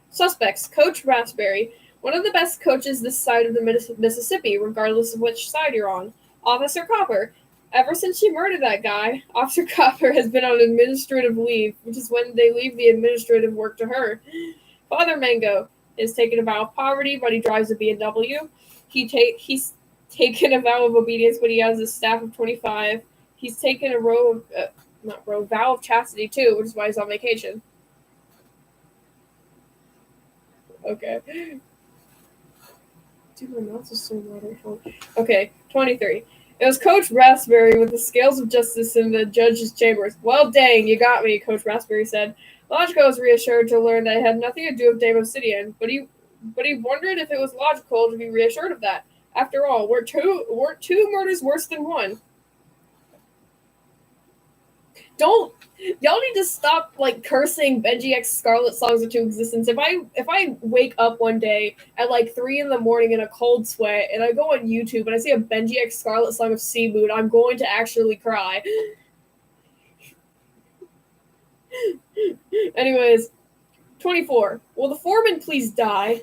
Suspects. Coach Raspberry. One of the best coaches this side of the Mississippi, regardless of which side you're on. Officer Copper. Ever since she murdered that guy, Officer Copper has been on administrative leave, which is when they leave the administrative work to her. Father Mango is taking a vow of poverty, but he drives a BMW. He's taken a vow of obedience, but he has a staff of 25. He's taken a vow of chastity too, which is why he's on vacation. Okay. Dude, my mouth is so waterful. Okay, 23. It was Coach Raspberry with the scales of justice in the judge's chambers. Well, dang, you got me, Coach Raspberry said. Logico was reassured to learn that it had nothing to do with Dame Obsidian, but he wondered if it was logical to be reassured of that. After all, weren't two murders worse than one? Y'all need to stop cursing Benji X Scarlet songs into existence. If I wake up one day at 3 a.m. in a cold sweat and I go on YouTube and I see a Benji X Scarlet song of Sea Moon, I'm going to actually cry. Anyways, 24. Will the foreman please die?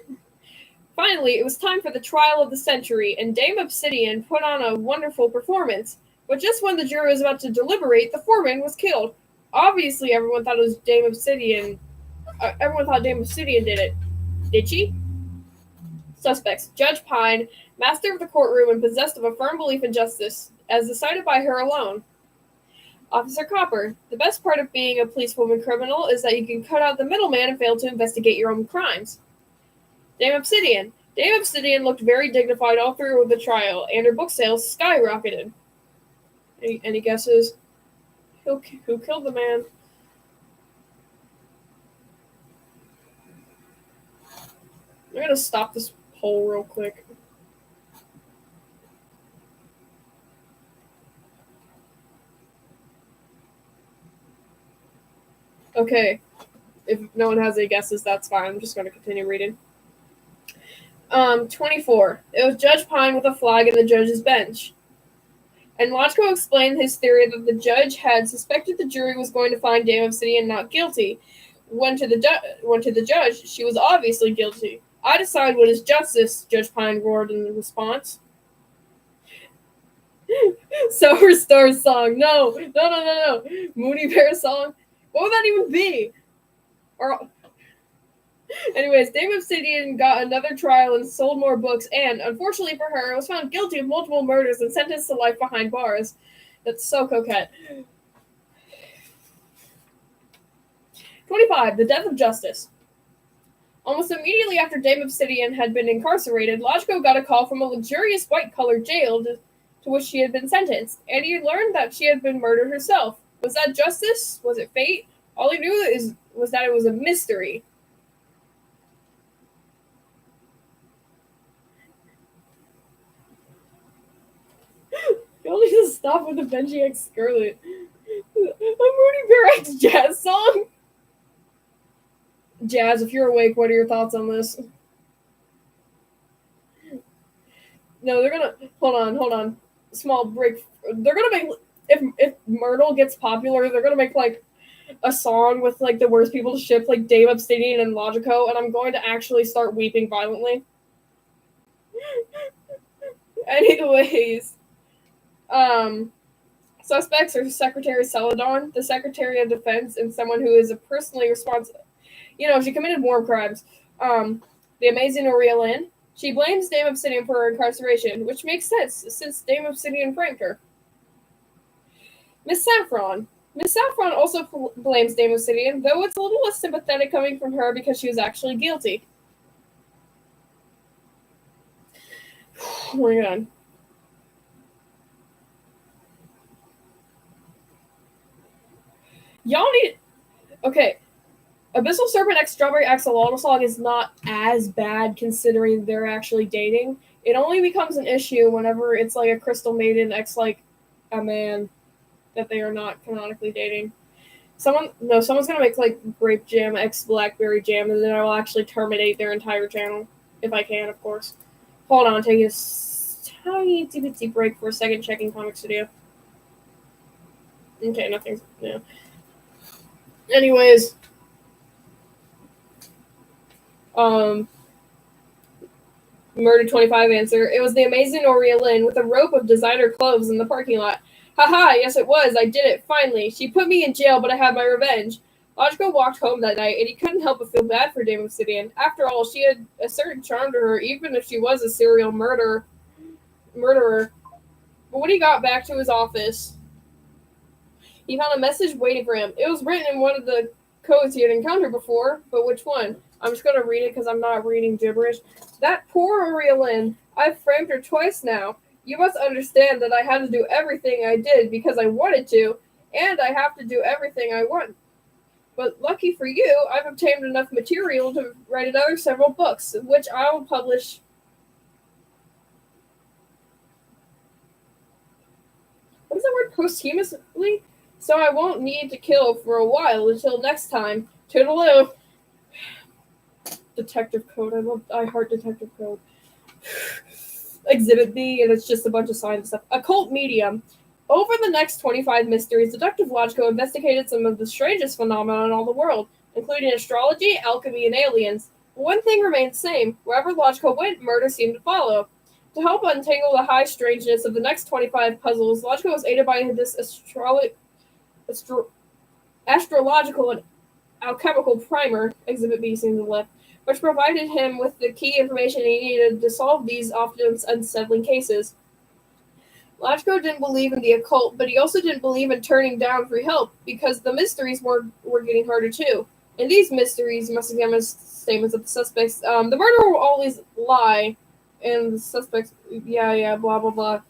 Finally, it was time for the trial of the century, and Dame Obsidian put on a wonderful performance. But just when the jury was about to deliberate, the foreman was killed. Obviously, everyone thought it was Dame Obsidian. Everyone thought Dame Obsidian did it. Did she? Suspects. Judge Pine, master of the courtroom and possessed of a firm belief in justice, as decided by her alone. Officer Copper. The best part of being a policewoman criminal is that you can cut out the middleman and fail to investigate your own crimes. Dame Obsidian. Dame Obsidian looked very dignified all through the trial, and her book sales skyrocketed. Any guesses? Who killed the man? I'm gonna stop this poll real quick. Okay. If no one has any guesses, that's fine. I'm just gonna continue reading. 24. It was Judge Pine with a flag in the judge's bench. And Lodgko explained his theory that the judge had suspected the jury was going to find Dame Obsidian not guilty. When to the judge, she was obviously guilty. I decide what is justice, Judge Pine roared in response. Sour Star song. No. Mooney Bear song. What would that even be? Anyways, Dame Obsidian got another trial and sold more books, and, unfortunately for her, was found guilty of multiple murders and sentenced to life behind bars. That's so coquette. 25. The Death of Justice. Almost immediately after Dame Obsidian had been incarcerated, Lodgko got a call from a luxurious white-colored jail to which she had been sentenced, and he learned that she had been murdered herself. Was that justice? Was it fate? All he knew was that it was a mystery. You all need to stop with the Benji X Scarlet. A Mooney Bear X Jazz song? Jazz, if you're awake, what are your thoughts on this? No, they're gonna... Hold on. Small break. They're gonna make... If Myrtle gets popular, they're gonna make, like, a song with, like, the worst people to ship, like Dame Obsidian and Logico, and I'm going to actually start weeping violently. Anyways... Suspects are Secretary Celadon, the Secretary of Defense, and someone who is personally responsible. She committed war crimes. The amazing Aurea Lynn. She blames Dame Obsidian for her incarceration, which makes sense, since Dame Obsidian framed her. Miss Saffron. Miss Saffron also blames Dame Obsidian, though it's a little less sympathetic coming from her because she was actually guilty. Oh my god. Y'all need... Okay. Abyssal Serpent X Strawberry Axolotl song is not as bad considering they're actually dating. It only becomes an issue whenever it's like a Crystal Maiden X like a man that they are not canonically dating. Someone's gonna make like Grape Jam X Blackberry Jam, and then I will actually terminate their entire channel. If I can, of course. Hold on, take a tiny itsy break for a second, checking Comic Studio. Okay, nothing's... Yeah. Anyways... Murder 25 answer. It was the amazing Aurea Lynn with a rope of designer clothes in the parking lot. Haha, yes it was. I did it, finally. She put me in jail, but I had my revenge. Logico walked home that night, and he couldn't help but feel bad for Dame Obsidian. After all, she had a certain charm to her, even if she was a serial murderer. But when he got back to his office, he found a message waiting for him. It was written in one of the codes he had encountered before, but which one? I'm just going to read it because I'm not reading gibberish. That poor Aurea Lynn. I've framed her twice now. You must understand that I had to do everything I did because I wanted to, and I have to do everything I want. But lucky for you, I've obtained enough material to write another several books, which I will publish. What is that word? Posthumously? So I won't need to kill for a while until next time. Toodaloo. Detective Code. I heart Detective Code. Exhibit B, and it's just a bunch of signs and stuff. Occult Medium. Over the next 25 mysteries, Deductive Logico investigated some of the strangest phenomena in all the world, including astrology, alchemy, and aliens. But one thing remained the same. Wherever Logico went, murder seemed to follow. To help untangle the high strangeness of the next 25 puzzles, Logico was aided by this astrological and alchemical primer, Exhibit B seen to the left, which provided him with the key information he needed to solve these often unsettling cases. Logico didn't believe in the occult, but he also didn't believe in turning down free help, because the mysteries were getting harder too. And these mysteries must examine statements of the suspects. The murderer will always lie, and the suspects, blah, blah, blah.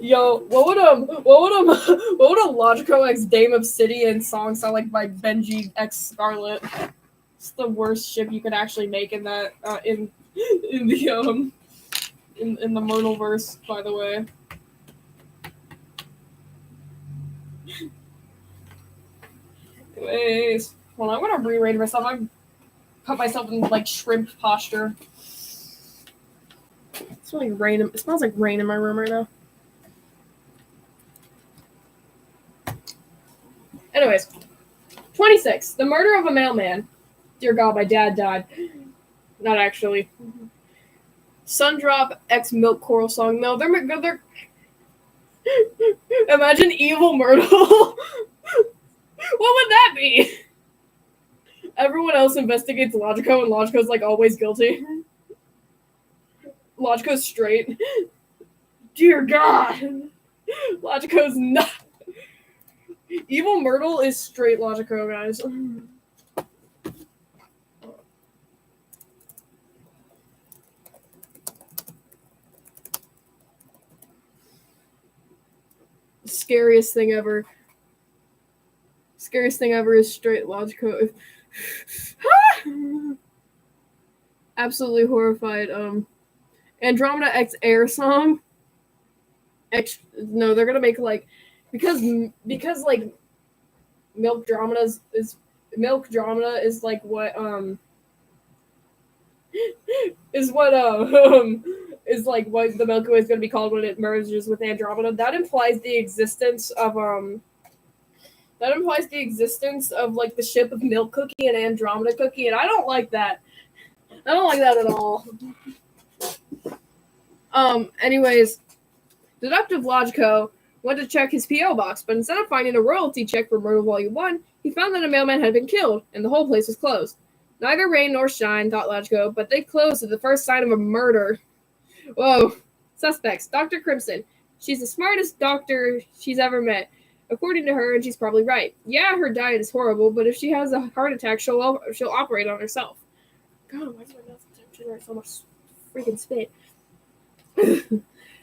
Yo, what would a Logico X Dame Obsidian song sound like by Benji X Scarlet? It's the worst ship you could actually make in that in the in the Myrtle verse, by the way. Anyways, well, I'm gonna rearrange myself. I put myself in like shrimp posture. It's like rain. It smells like rain in my room right now. Anyways, 26. The murder of a mailman. Dear God, my dad died. Not actually. Sundrop X Milk Coral Song. No, they're Imagine evil Myrtle. What would that be? Everyone else investigates Logico, and Logico's like always guilty. Logico's straight. Dear God. Logico's not. Evil Myrtle is straight Logico, guys. Scariest thing ever. Scariest thing ever is straight Logico. Absolutely horrified. Andromeda X Air song. No, they're gonna make like because like Milk Dromeda is like what is like what the Milky Way is gonna be called when it merges with Andromeda. That implies the existence of like the ship of Milk Cookie and Andromeda Cookie, and I don't like that. I don't like that at all. Anyways, Deductive Logico went to check his P.O. box, but instead of finding a royalty check for Murder Volume 1, he found that a mailman had been killed, and the whole place was closed. Neither rain nor shine, thought Logico, but they closed at the first sign of a murder. Whoa. Suspects. Dr. Crimson. She's the smartest doctor she's ever met. According to her, and she's probably right. Yeah, her diet is horrible, but if she has a heart attack, she'll operate on herself. God, why does my mouth generate so much freaking spit?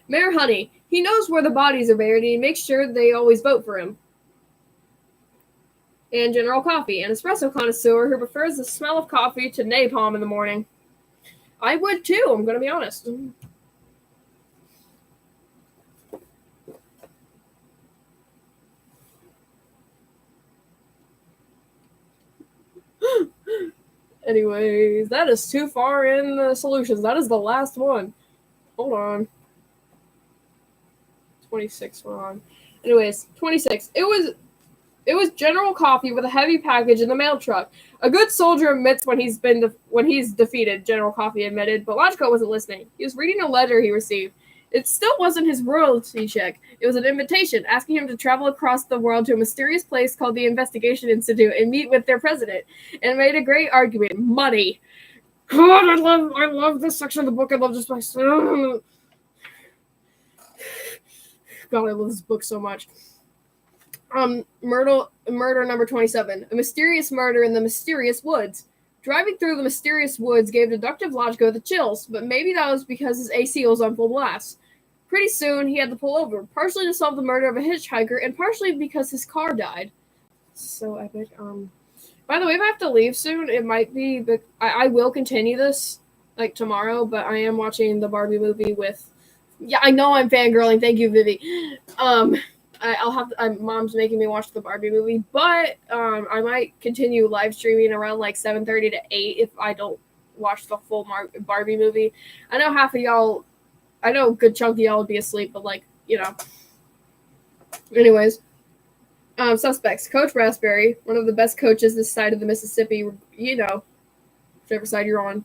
Mayor Honey. He knows where the bodies are buried, and he makes sure they always vote for him. And General Coffee, an espresso connoisseur who prefers the smell of coffee to napalm in the morning. I would too, I'm going to be honest. Anyways, that is too far in the solutions. That is the last one. Hold on. 26, hold on. Anyways, 26. It was General Coffee with a heavy package in the mail truck. A good soldier admits when he's defeated, General Coffee admitted, but Logico wasn't listening. He was reading a letter he received. It still wasn't his royalty check. It was an invitation asking him to travel across the world to a mysterious place called the Investigation Institute and meet with their president. And it made a great argument. Money. God, I love this section of the book. I love this book. God, I love this book so much. Murder number 27. A mysterious murder in the mysterious woods. Driving through the mysterious woods gave Deductive Logico the chills, but maybe that was because his AC was on full blast. Pretty soon, he had to pull over, partially to solve the murder of a hitchhiker, and partially because his car died. So epic. By the way, if I have to leave soon, it might be, but I will continue this, like, tomorrow, but I am watching the Barbie movie with... Yeah, I know I'm fangirling. Thank you, Vivi. Mom's making me watch the Barbie movie, but I might continue live streaming around like 7:30 to 8 if I don't watch the full Barbie movie. I know half of y'all, I know a good chunk of y'all would be asleep, but like, you know. Anyways, suspects. Coach Raspberry, one of the best coaches this side of the Mississippi, you know, whichever side you're on.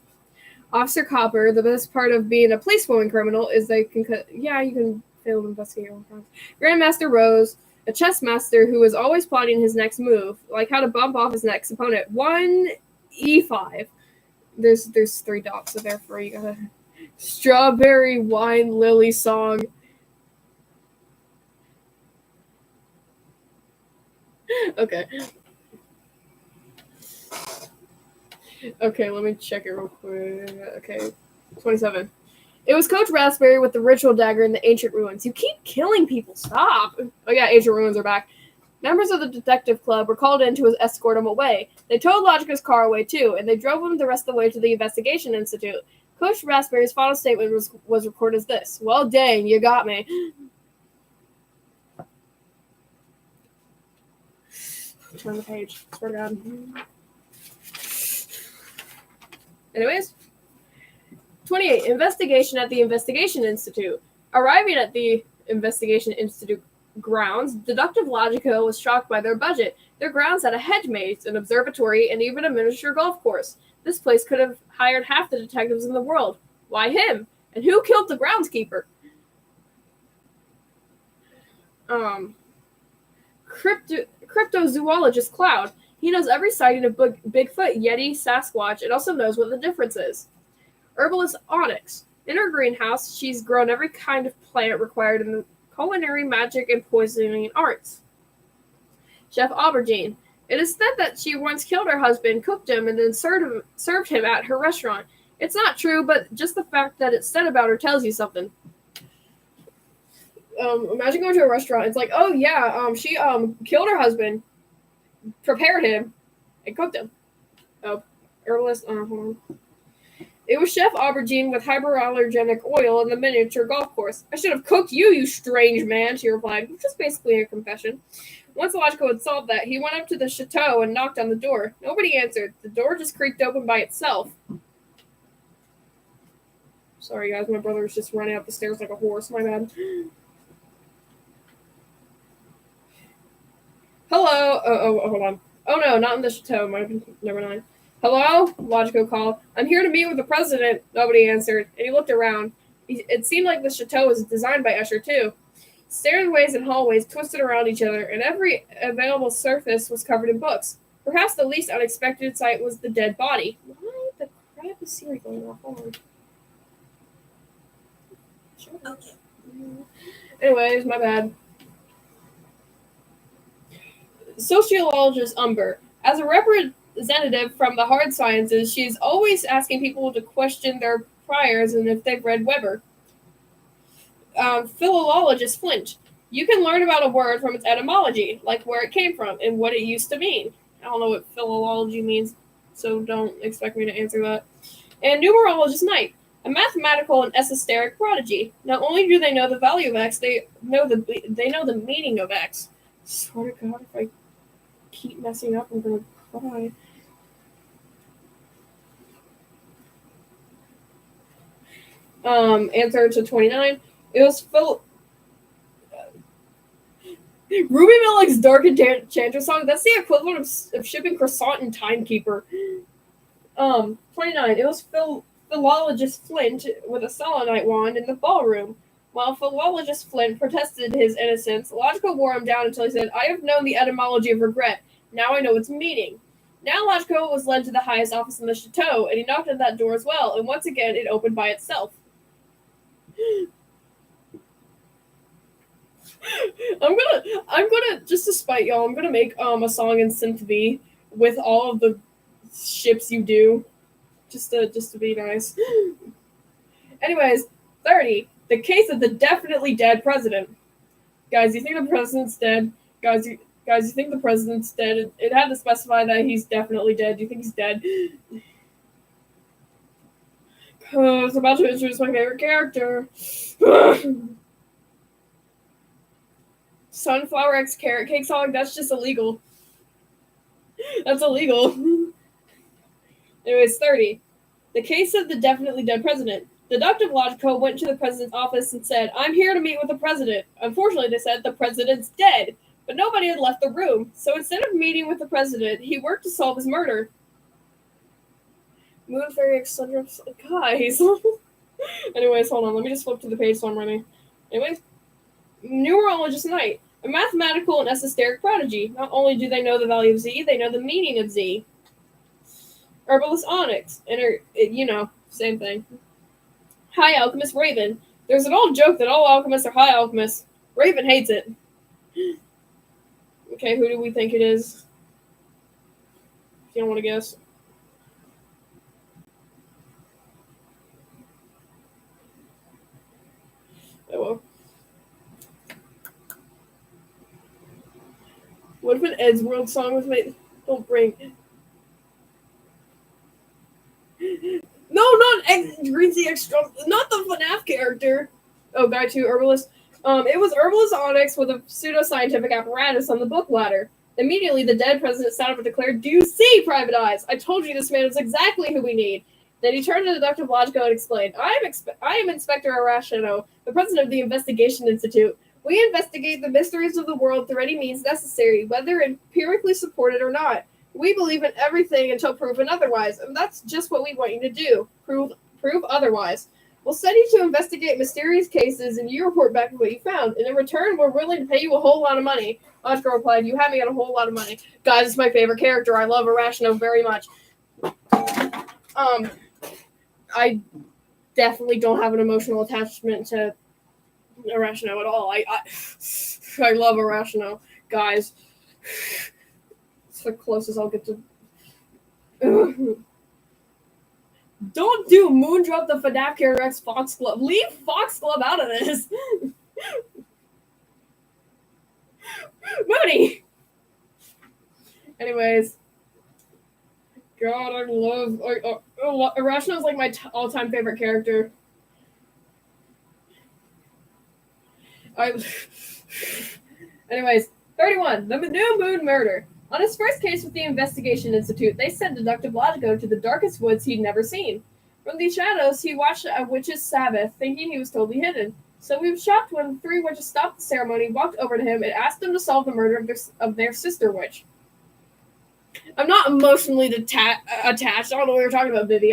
Officer Copper, the best part of being a policewoman criminal is they can, you can fail to investigate your own crimes. Grandmaster Rose, a chess master who is always plotting his next move, like how to bump off his next opponent. 1e5. There's 3 dots, so therefore you gotta... Strawberry Wine Lily song. Okay. Okay, let me check it real quick. Okay, 27. It was Coach Raspberry with the ritual dagger in the ancient ruins. You keep killing people. Stop. Oh yeah, ancient ruins are back. Members of the detective club were called in to escort him away. They towed Logica's car away too, and they drove him the rest of the way to the investigation institute. Coach Raspberry's final statement was recorded as this: "Well, dang, you got me." Turn the page. Swear to God. Anyways. 28. Investigation at the Investigation Institute. Arriving at the Investigation Institute grounds, Deductive Logica was shocked by their budget. Their grounds had a hedge maze, an observatory, and even a miniature golf course. This place could have hired half the detectives in the world. Why him? And who killed the groundskeeper? Cryptozoologist Cloud. He knows every sighting of Bigfoot, Yeti, Sasquatch, and also knows what the difference is. Herbalist Onyx. In her greenhouse, she's grown every kind of plant required in the culinary, magic, and poisoning arts. Chef Aubergine. It is said that she once killed her husband, cooked him, and then served him at her restaurant. It's not true, but just the fact that it's said about her tells you something. Imagine going to a restaurant. It's like, oh yeah, she killed her husband, prepared him, and cooked him. Oh, herbalist. Hold on. It was Chef Aubergine with hyperallergenic oil in the miniature golf course. I should have cooked you, you strange man, she replied, which is basically a confession. Once Logico had solved that, he went up to the chateau and knocked on the door. Nobody answered. The door just creaked open by itself. Sorry, guys, my brother was just running up the stairs like a horse. My bad. Hello? Oh, hold on. Oh, no, not in the chateau. Never mind. Hello? Logico called. I'm here to meet with the president. Nobody answered, and he looked around. It seemed like the chateau was designed by Escher, too. Stairways and hallways twisted around each other, and every available surface was covered in books. Perhaps the least unexpected sight was the dead body. Why the crap is Siri going off? Hold on. Sure. Okay. Anyways, my bad. Sociologist Umber. As a representative from the hard sciences, she is always asking people to question their priors and if they've read Weber. Philologist Flint. You can learn about a word from its etymology, like where it came from and what it used to mean. I don't know what philology means, so don't expect me to answer that. And numerologist Knight. A mathematical and esoteric prodigy. Not only do they know the value of X, they know the meaning of X. Swear to God, if I keep messing up, I'm gonna cry. Answer to 29. It was Ruby Miller's Dark Enchantress song. That's the equivalent of shipping Croissant and Timekeeper. 29. It was Philologist Flint with a selenite wand in the ballroom. While Philologist Flint protested his innocence, Logico wore him down until he said, I have known the etymology of regret. Now I know its meaning. Now Logico was led to the highest office in the chateau, and he knocked at that door as well, and once again it opened by itself. I'm gonna just to spite y'all, I'm gonna make a song in synth V with all of the ships you do. Just to be nice. Anyways, 30. The case of the definitely dead president. Guys, you think the president's dead? Guys, you think the president's dead? It had to specify that he's definitely dead. Do you think he's dead? I was about to introduce my favorite character. Sunflower X carrot cake song? That's just illegal. That's illegal. Anyways, 30. The case of the definitely dead president. Deductive Logico went to the president's office and said, I'm here to meet with the president. Unfortunately, they said the president's dead, but nobody had left the room. So instead of meeting with the president, he worked to solve his murder. Moon Fairy Eccentric. Guys. Anyways, hold on. Let me just flip to the page so I'm ready. Anyways, numerologist Knight. A mathematical and esoteric prodigy. Not only do they know the value of Z, they know the meaning of Z. Herbalist Onyx. Same thing. High Alchemist Raven. There's an old joke that all alchemists are high alchemists. Raven hates it. Okay, who do we think it is? If you don't want to guess. What if an Ed's World song was made? Don't bring. No, not Green Sea Extra. Not the FNAF character. Oh, Guide to Herbalist. It was Herbalist Onyx with a pseudoscientific apparatus on the book ladder. Immediately, the dead president sat up and declared, "Do you see, Private Eyes? I told you this man is exactly who we need." Then he turned to Deductive Logico and explained, I am Inspector Arashino, the president of the Investigation Institute. We investigate the mysteries of the world through any means necessary, whether empirically supported or not. We believe in everything until proven otherwise, and that's just what we want you to do. Prove otherwise. We'll send you to investigate mysterious cases, and you report back what you found. And in return, we're willing to pay you a whole lot of money. Logico replied, "You have me at a whole lot of money." Guys, it's my favorite character. I love Arashino very much. I definitely don't have an emotional attachment to Arashino at all. I love Arashino, guys. It's the closest I'll get to. Don't do Moondrop the FNAF character X Foxglove. Leave Foxglove out of this. Moody. Anyways. God, I love Irrational is like my all-time favorite character. Anyways, 31. The New Moon Murder. On his first case with the Investigation Institute, they sent Deductive Logico to the darkest woods he'd never seen. From these shadows, he watched a witch's Sabbath, thinking he was totally hidden. So we were shocked when 3 witches stopped the ceremony, walked over to him, and asked him to solve the murder of their sister witch. I'm not emotionally attached. I don't know what you're talking about, Vivi.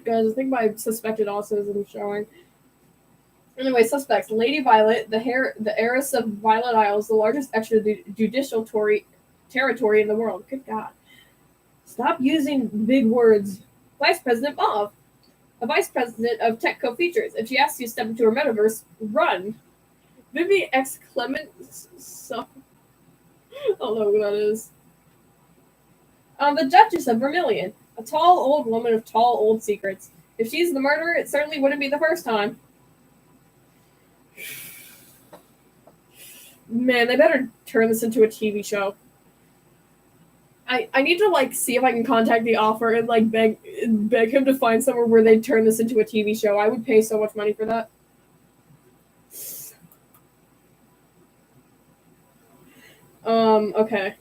Guys, I think my suspected autism is showing. Anyway, suspects. Lady Violet, the heiress of Violet Isles, the largest extrajudicial territory in the world. Good God. Stop using big words. Vice President Mauve, a vice president of TechCo Features. If she asks you to step into her metaverse, run. Vivi X Clement. I don't know who that is. The Duchess of Vermilion, a tall old woman of tall old secrets. If she's the murderer, it certainly wouldn't be the first time. Man, they better turn this into a TV show. I need to see if I can contact the author and beg him to find somewhere where they'd turn this into a TV show. I would pay so much money for that. Okay.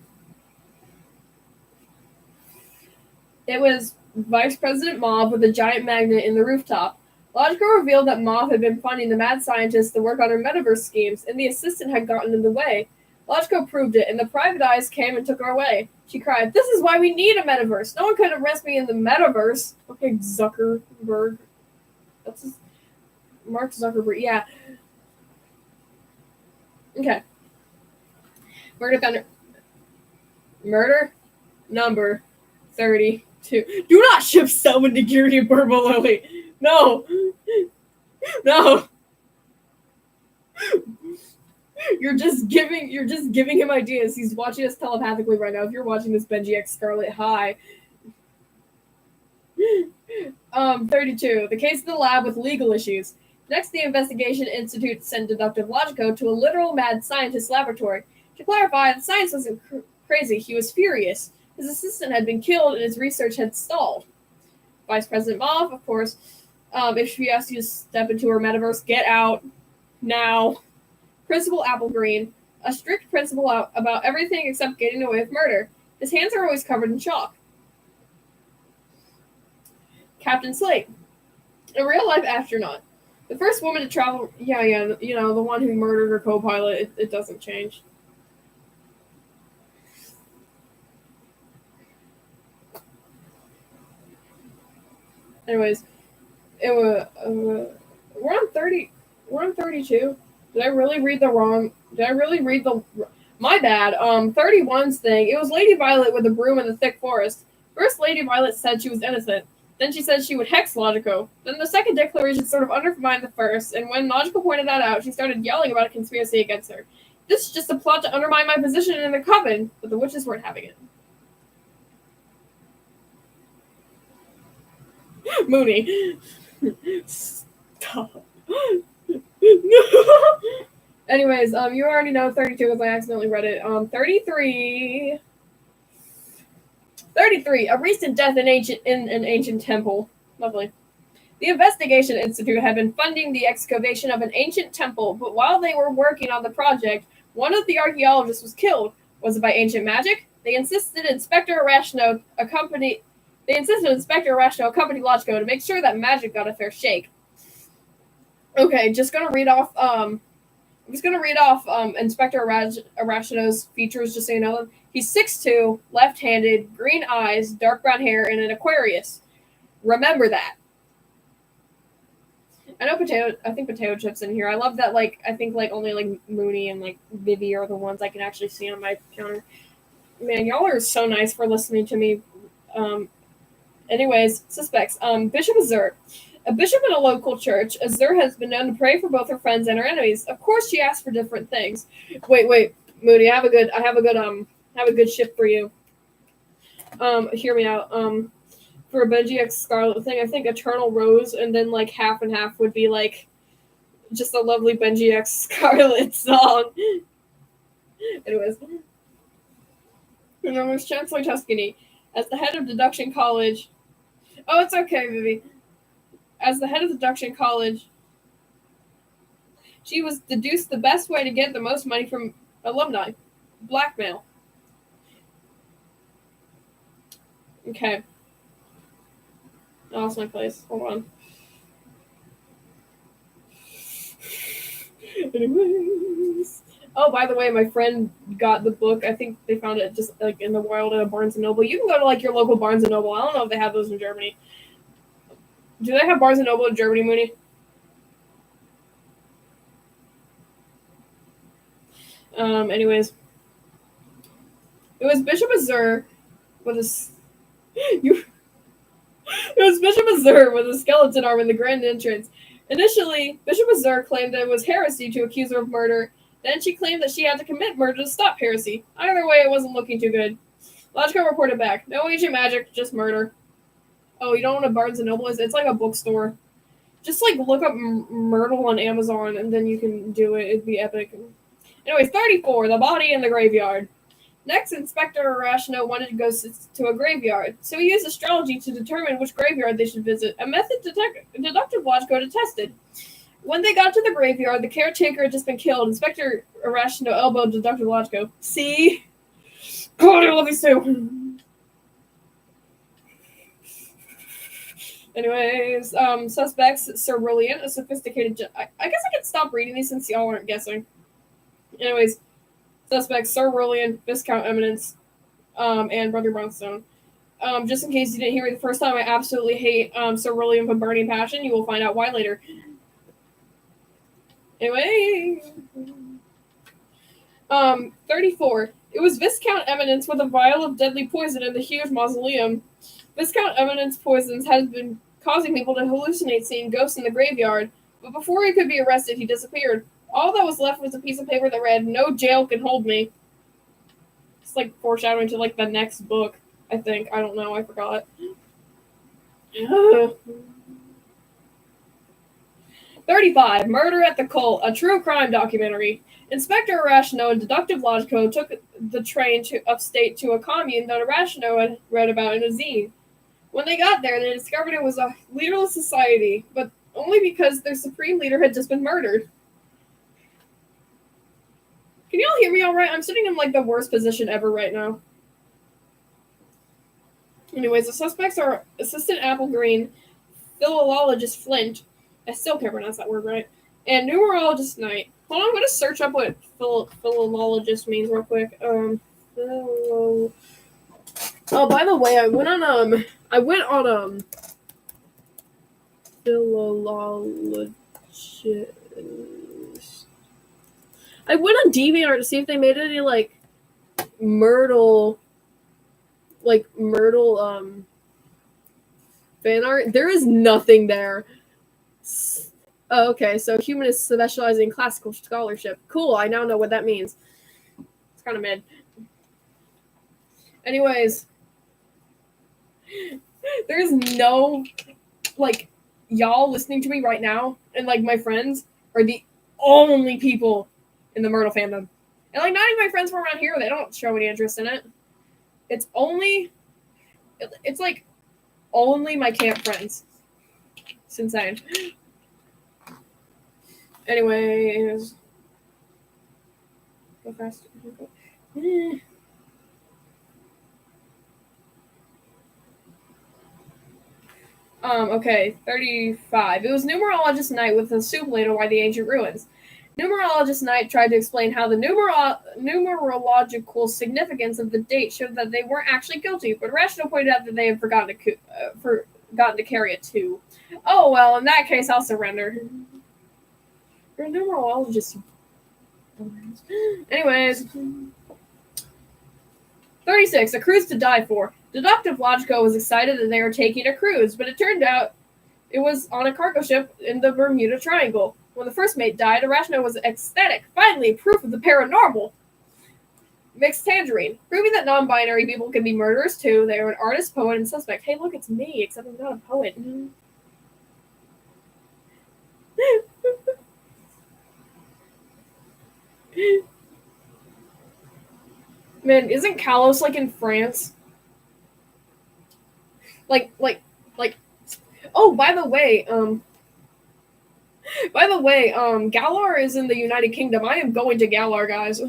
It was Vice President Mauve with a giant magnet in the rooftop. Logico revealed that Mauve had been funding the mad scientist to work on her metaverse schemes, and the assistant had gotten in the way. Logico proved it, and the Private Eyes came and took her away. She cried, "This is why we need a metaverse. No one could arrest me in the metaverse." Okay, Zuckerberg. That's his... Mark Zuckerberg, yeah. Okay. Murder number 32. Do not ship Selwyn to Geary and Purple Lily. No. No. You're just giving him ideas. He's watching us telepathically right now. If you're watching this, Benji X Scarlet, hi. 32. The case of the lab with legal issues. Next, the Investigation Institute sent Deductive Logico to a literal mad scientist laboratory. To clarify, the science wasn't crazy. He was furious. His assistant had been killed and his research had stalled. Vice President Mauve, of course, if she asks you to step into her metaverse, get out now. Principal Applegreen, a strict principal about everything except getting away with murder. His hands are always covered in chalk. Captain Slate, a real-life astronaut. The first woman to travel... Yeah, the one who murdered her co-pilot. It doesn't change. Anyways, we're on 30. We're on 32. Did I really read the... My bad. 31's thing. It was Lady Violet with a broom in the thick forest. First, Lady Violet said she was innocent. Then she said she would hex Logico. Then the second declaration sort of undermined the first, and when Logico pointed that out, she started yelling about a conspiracy against her. This is just a plot to undermine my position in the coven, but the witches weren't having it. Mooney. Stop. Anyways, you already know 32 because I accidentally read it. 33. 33. A recent death in an ancient temple. Lovely. The Investigation Institute had been funding the excavation of an ancient temple, but while they were working on the project, one of the archaeologists was killed. Was it by ancient magic? They insisted Inspector Arachno accompany Logico to make sure that magic got a fair shake. Okay, just gonna read off Inspector Arachno's features just so you know them. He's 6'2", left-handed, green eyes, dark brown hair, and an Aquarius. Remember that. I think potato chips in here. I love that, like, I think, like, only, like, Mooney and, like, Vivi are the ones I can actually see on my counter. Man, y'all are so nice for listening to me. Anyways, suspects. Bishop Azur. A bishop in a local church, Azur has been known to pray for both her friends and her enemies. Of course, she asks for different things. Wait, Mooney, I have a good ship for you. Hear me out. For a Benji X Scarlet thing, I think Eternal Rose, and then like half and half would be like just a lovely Benji X Scarlet song. Anyways, her was Chancellor Tuscany as the head of Deduction College. Oh, it's okay, Vivi. As the head of Deduction College, she was deduced the best way to get the most money from alumni. Blackmail. Okay. I lost my place. Hold on. Anyways. Oh, by the way, my friend got the book. I think they found it just like in the wild at a Barnes & Noble. You can go to like your local Barnes & Noble. I don't know if they have those in Germany. Do they have Barnes & Noble in Germany, Mooney? Anyways. It was Bishop Azur with a... It was Bishop Azur with a skeleton arm in the grand entrance. Initially, Bishop Azur claimed that it was heresy to accuse her of murder. Then she claimed that she had to commit murder to stop heresy. Either way, it wasn't looking too good. Logico reported back. No ancient magic, just murder. Oh, you don't know what a Barnes & Noble is? It's like a bookstore. Just like look up Myrtle on Amazon and then you can do it. It'd be epic. Anyways, 34, the body in the graveyard. Next, Inspector Arachno wanted to go to a graveyard, so he used astrology to determine which graveyard they should visit, a method deductive Logico detested. When they got to the graveyard, the caretaker had just been killed. Inspector Arachno elbowed deductive Logico. See? God, I love these two. Anyways, suspects, Cerulean, a sophisticated... I guess I could stop reading these since y'all aren't guessing. Anyways... Suspects, Cerulean, Viscount Eminence, and Brother Brownstone. Just in case you didn't hear me the first time, I absolutely hate Cerulean with burning passion. You will find out why later. Anyway. 34. It was Viscount Eminence with a vial of deadly poison in the huge mausoleum. Viscount Eminence poisons had been causing people to hallucinate seeing ghosts in the graveyard, but before he could be arrested, he disappeared. All that was left was a piece of paper that read, "No jail can hold me." It's like foreshadowing to like the next book, I think. I don't know. I forgot. 35. Murder at the Cult, a true crime documentary. Inspector Arachno and Deductive Logico took the train to upstate to a commune that Arachno had read about in a zine. When they got there, they discovered it was a leaderless society, but only because their supreme leader had just been murdered. Can y'all hear me all right? I'm sitting in, like, the worst position ever right now. Anyways, the suspects are Assistant Applegreen, Philologist Flint. I still can't pronounce that word right. And Numerologist Knight. Hold on, I'm going to search up what Philologist means real quick. Oh, by the way, I went on Philologist. I went on DeviantArt to see if they made any, like, Myrtle, fan art. There is nothing there. Oh, okay, so humanists specializing in classical scholarship. Cool, I now know what that means. It's kind of mid. Anyways, there's no, like, y'all listening to me right now, and, like, my friends are the only people in the Myrtle fandom. And like not even my friends from around here, they don't show any interest in it. It's like only my camp friends. It's insane. Anyways, go fast. Okay, 35. It was numerologist night with a soup ladle by the ancient ruins. Numerologist Knight tried to explain how the numerological significance of the date showed that they weren't actually guilty, but Rational pointed out that they had forgotten to carry a 2. Oh, well, in that case, I'll surrender. You're a numerologist. Anyways. 36. A cruise to die for. Deductive Logico was excited that they were taking a cruise, but it turned out it was on a cargo ship in the Bermuda Triangle. When the first mate died, Arachno was ecstatic. Finally, proof of the paranormal. Mixed Tangerine. Proving that non-binary people can be murderers too. They are an artist, poet, and suspect. Hey, look, it's me, except I'm not a poet. Man, isn't Kalos like in France? Like. Oh, by the way, Galar is in the United Kingdom. I am going to Galar, guys.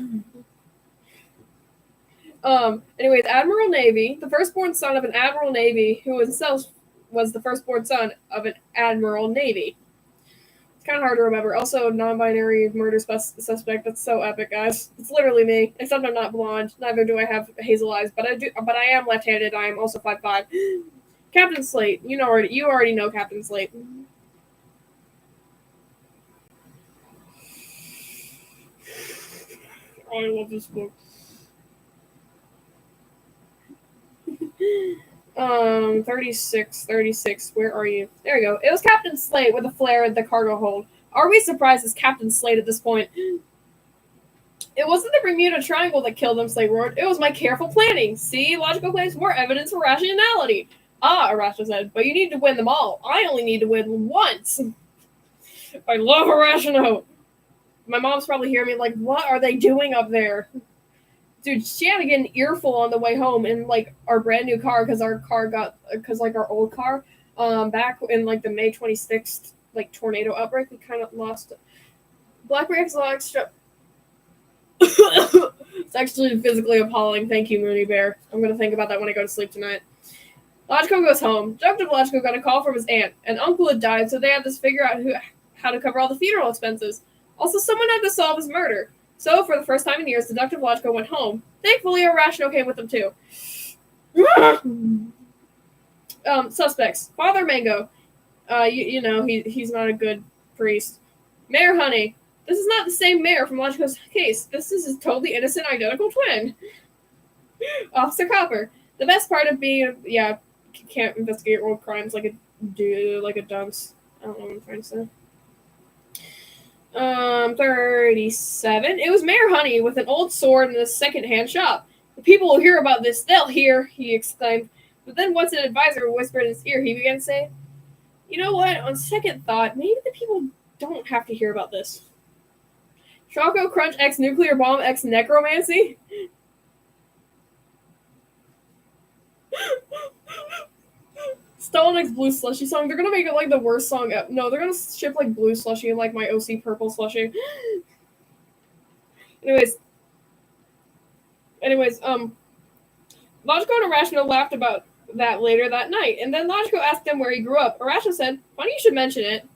Anyways, Admiral Navy, the firstborn son of an Admiral Navy, who himself was the firstborn son of an Admiral Navy. It's kind of hard to remember. Also, non-binary murder suspect. That's so epic, guys. It's literally me, except I'm not blonde. Neither do I have hazel eyes, but I am left-handed. I am also 5'5". Captain Slate. You already know Captain Slate. Oh, I love this book. 36. Where are you? There you go. It was Captain Slate with a flare at the cargo hold. Are we surprised as Captain Slate at this point? It wasn't the Bermuda Triangle that killed them, Slate roared. It was my careful planning. See, logical claims more evidence for rationality. Ah, Arachno said, but you need to win them all. I only need to win once. I love Arachno. My mom's probably hearing me like, what are they doing up there? Dude, she had to get an earful on the way home in like our brand new car because our old car, back in like the May 26th like tornado outbreak, we kind of lost it. Blackberry XLX strip. It's actually physically appalling. Thank you, Mooney Bear. I'm gonna think about that when I go to sleep tonight. Logico goes home. Deductive Logico got a call from his aunt. An uncle had died, so they had to figure out how to cover all the funeral expenses. Also, someone had to solve his murder. So, for the first time in years, Deductive Logico went home. Thankfully, Arachno came with them, too. Suspects. Father Mango. He's not a good priest. Mayor Honey. This is not the same mayor from Logico's case. This is a totally innocent, identical twin. Officer Copper. The best part of being, can't investigate world crimes like a dunce. I don't know what I'm trying to say. 37. It was Mayor Honey with an old sword in a second-hand shop. The people will hear about this. They'll hear, he exclaimed. But then once an advisor whispered in his ear, he began to say, you know what? On second thought, maybe the people don't have to hear about this. Choco Crunch X Nuclear Bomb X Necromancy? Stalin X Blue Slushy song. They're gonna make it like the worst song ever. No, they're gonna ship like Blue Slushy and like my OC Purple Slushy. Anyways, Logico and Arachno laughed about that later that night, and then Logico asked him where he grew up. Arachno said, funny you should mention it.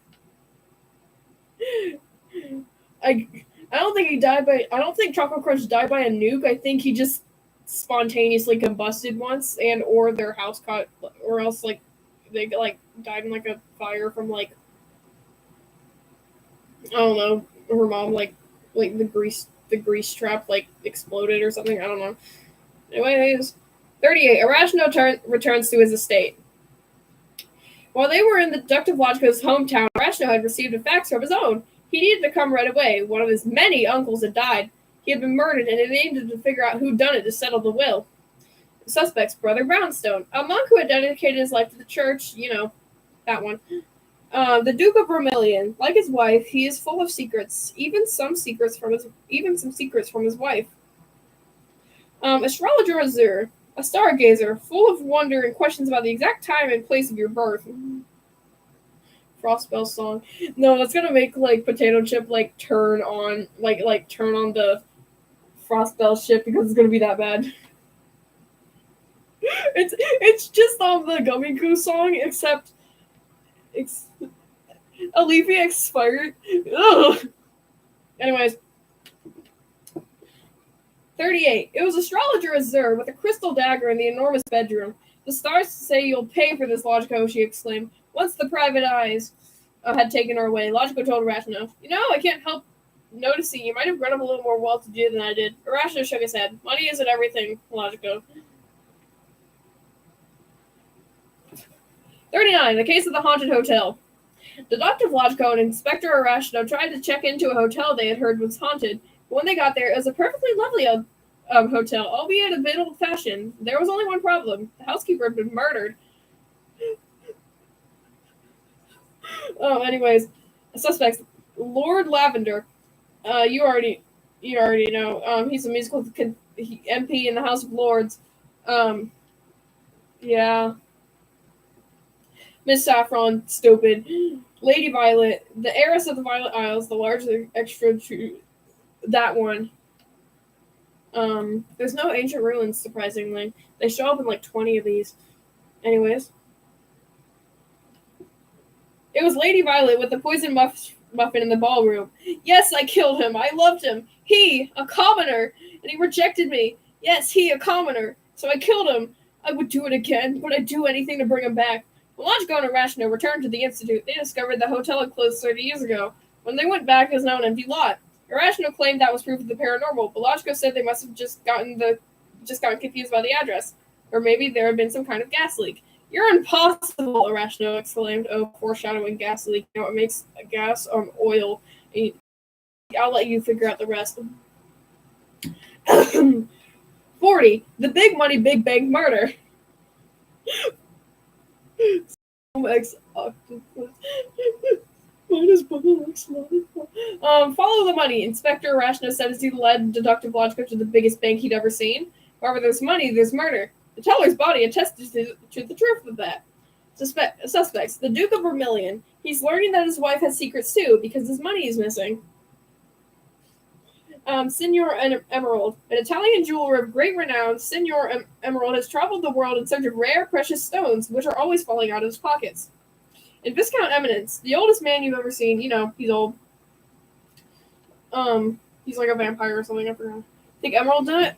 I don't think Choco Crunch died by a nuke. I think he just spontaneously combusted once, and or their house caught, or else like they like died in like a fire from like, I don't know, her mom like the grease trap like exploded or something. I don't know. Anyways, 38. Arachno returns to his estate. While they were in the Deductive Logico's hometown, Arachno had received a fax from his own. He needed to come right away. One of his many uncles had died. He had been murdered, and he needed to figure out who done it to settle the will. The suspect's Brother Brownstone, a monk who had dedicated his life to the church, that one. The Duke of Vermilion, like his wife, he is full of secrets, even some secrets from his wife. Astrologer Azur, a stargazer, full of wonder and questions about the exact time and place of your birth. Frostbell song. No, that's gonna make like Potato Chip like turn on the Frostbell ship because it's gonna be that bad. It's just the Gummy Goo song, except Olivia expired. Ugh. Anyways, 38. It was Astrologer Azur with a crystal dagger in the enormous bedroom. The stars say you'll pay for this, Logico, she exclaimed. Once the private eyes had taken her away, Logico told Arachno, I can't help noticing you might have grown up a little more well-to-do than I did. Arachno shook his head. Money isn't everything, Logico. 39. The case of the haunted hotel. Detective Logico and Inspector Arachno tried to check into a hotel they had heard was haunted. But when they got there, it was a perfectly lovely hotel, albeit a bit old-fashioned. There was only one problem. The housekeeper had been murdered. Anyways, suspects. Lord Lavender. You already know. He's a musical MP in the House of Lords. Yeah. Miss Saffron, stupid. Lady Violet, the heiress of the Violet Isles, the larger extra true. That one. There's no ancient ruins, surprisingly. They show up in like 20 of these. Anyways. It was Lady Violet with the poison muffin in the ballroom. Yes, I killed him. I loved him. He, a commoner, and he rejected me. Yes, he, a commoner. So I killed him. I would do it again. Would I do anything to bring him back? When Logico and Arachno returned to the Institute, they discovered the hotel had closed 30 years ago. When they went back, it was now an empty lot. Arachno claimed that was proof of the paranormal, but Logico said they must have just gotten confused by the address. Or maybe there had been some kind of gas leak. You're impossible, Arachno exclaimed. Oh, foreshadowing gas leak. It makes gas oil. I'll let you figure out the rest. 40. The big money, big bank murder. X octopus. Follow the money. Inspector Arachno said as he led Deductive Logico to the biggest bank he'd ever seen. Wherever there's money, there's murder. The teller's body attested to the truth of that. Suspects. The Duke of Vermilion. He's learning that his wife has secrets too, because his money is missing. Signor Emerald. An Italian jeweler of great renown, Signor Emerald has traveled the world in search of rare, precious stones, which are always falling out of his pockets. And Viscount Eminence. The oldest man you've ever seen. He's old. He's like a vampire or something, I forgot. I think Emerald did it.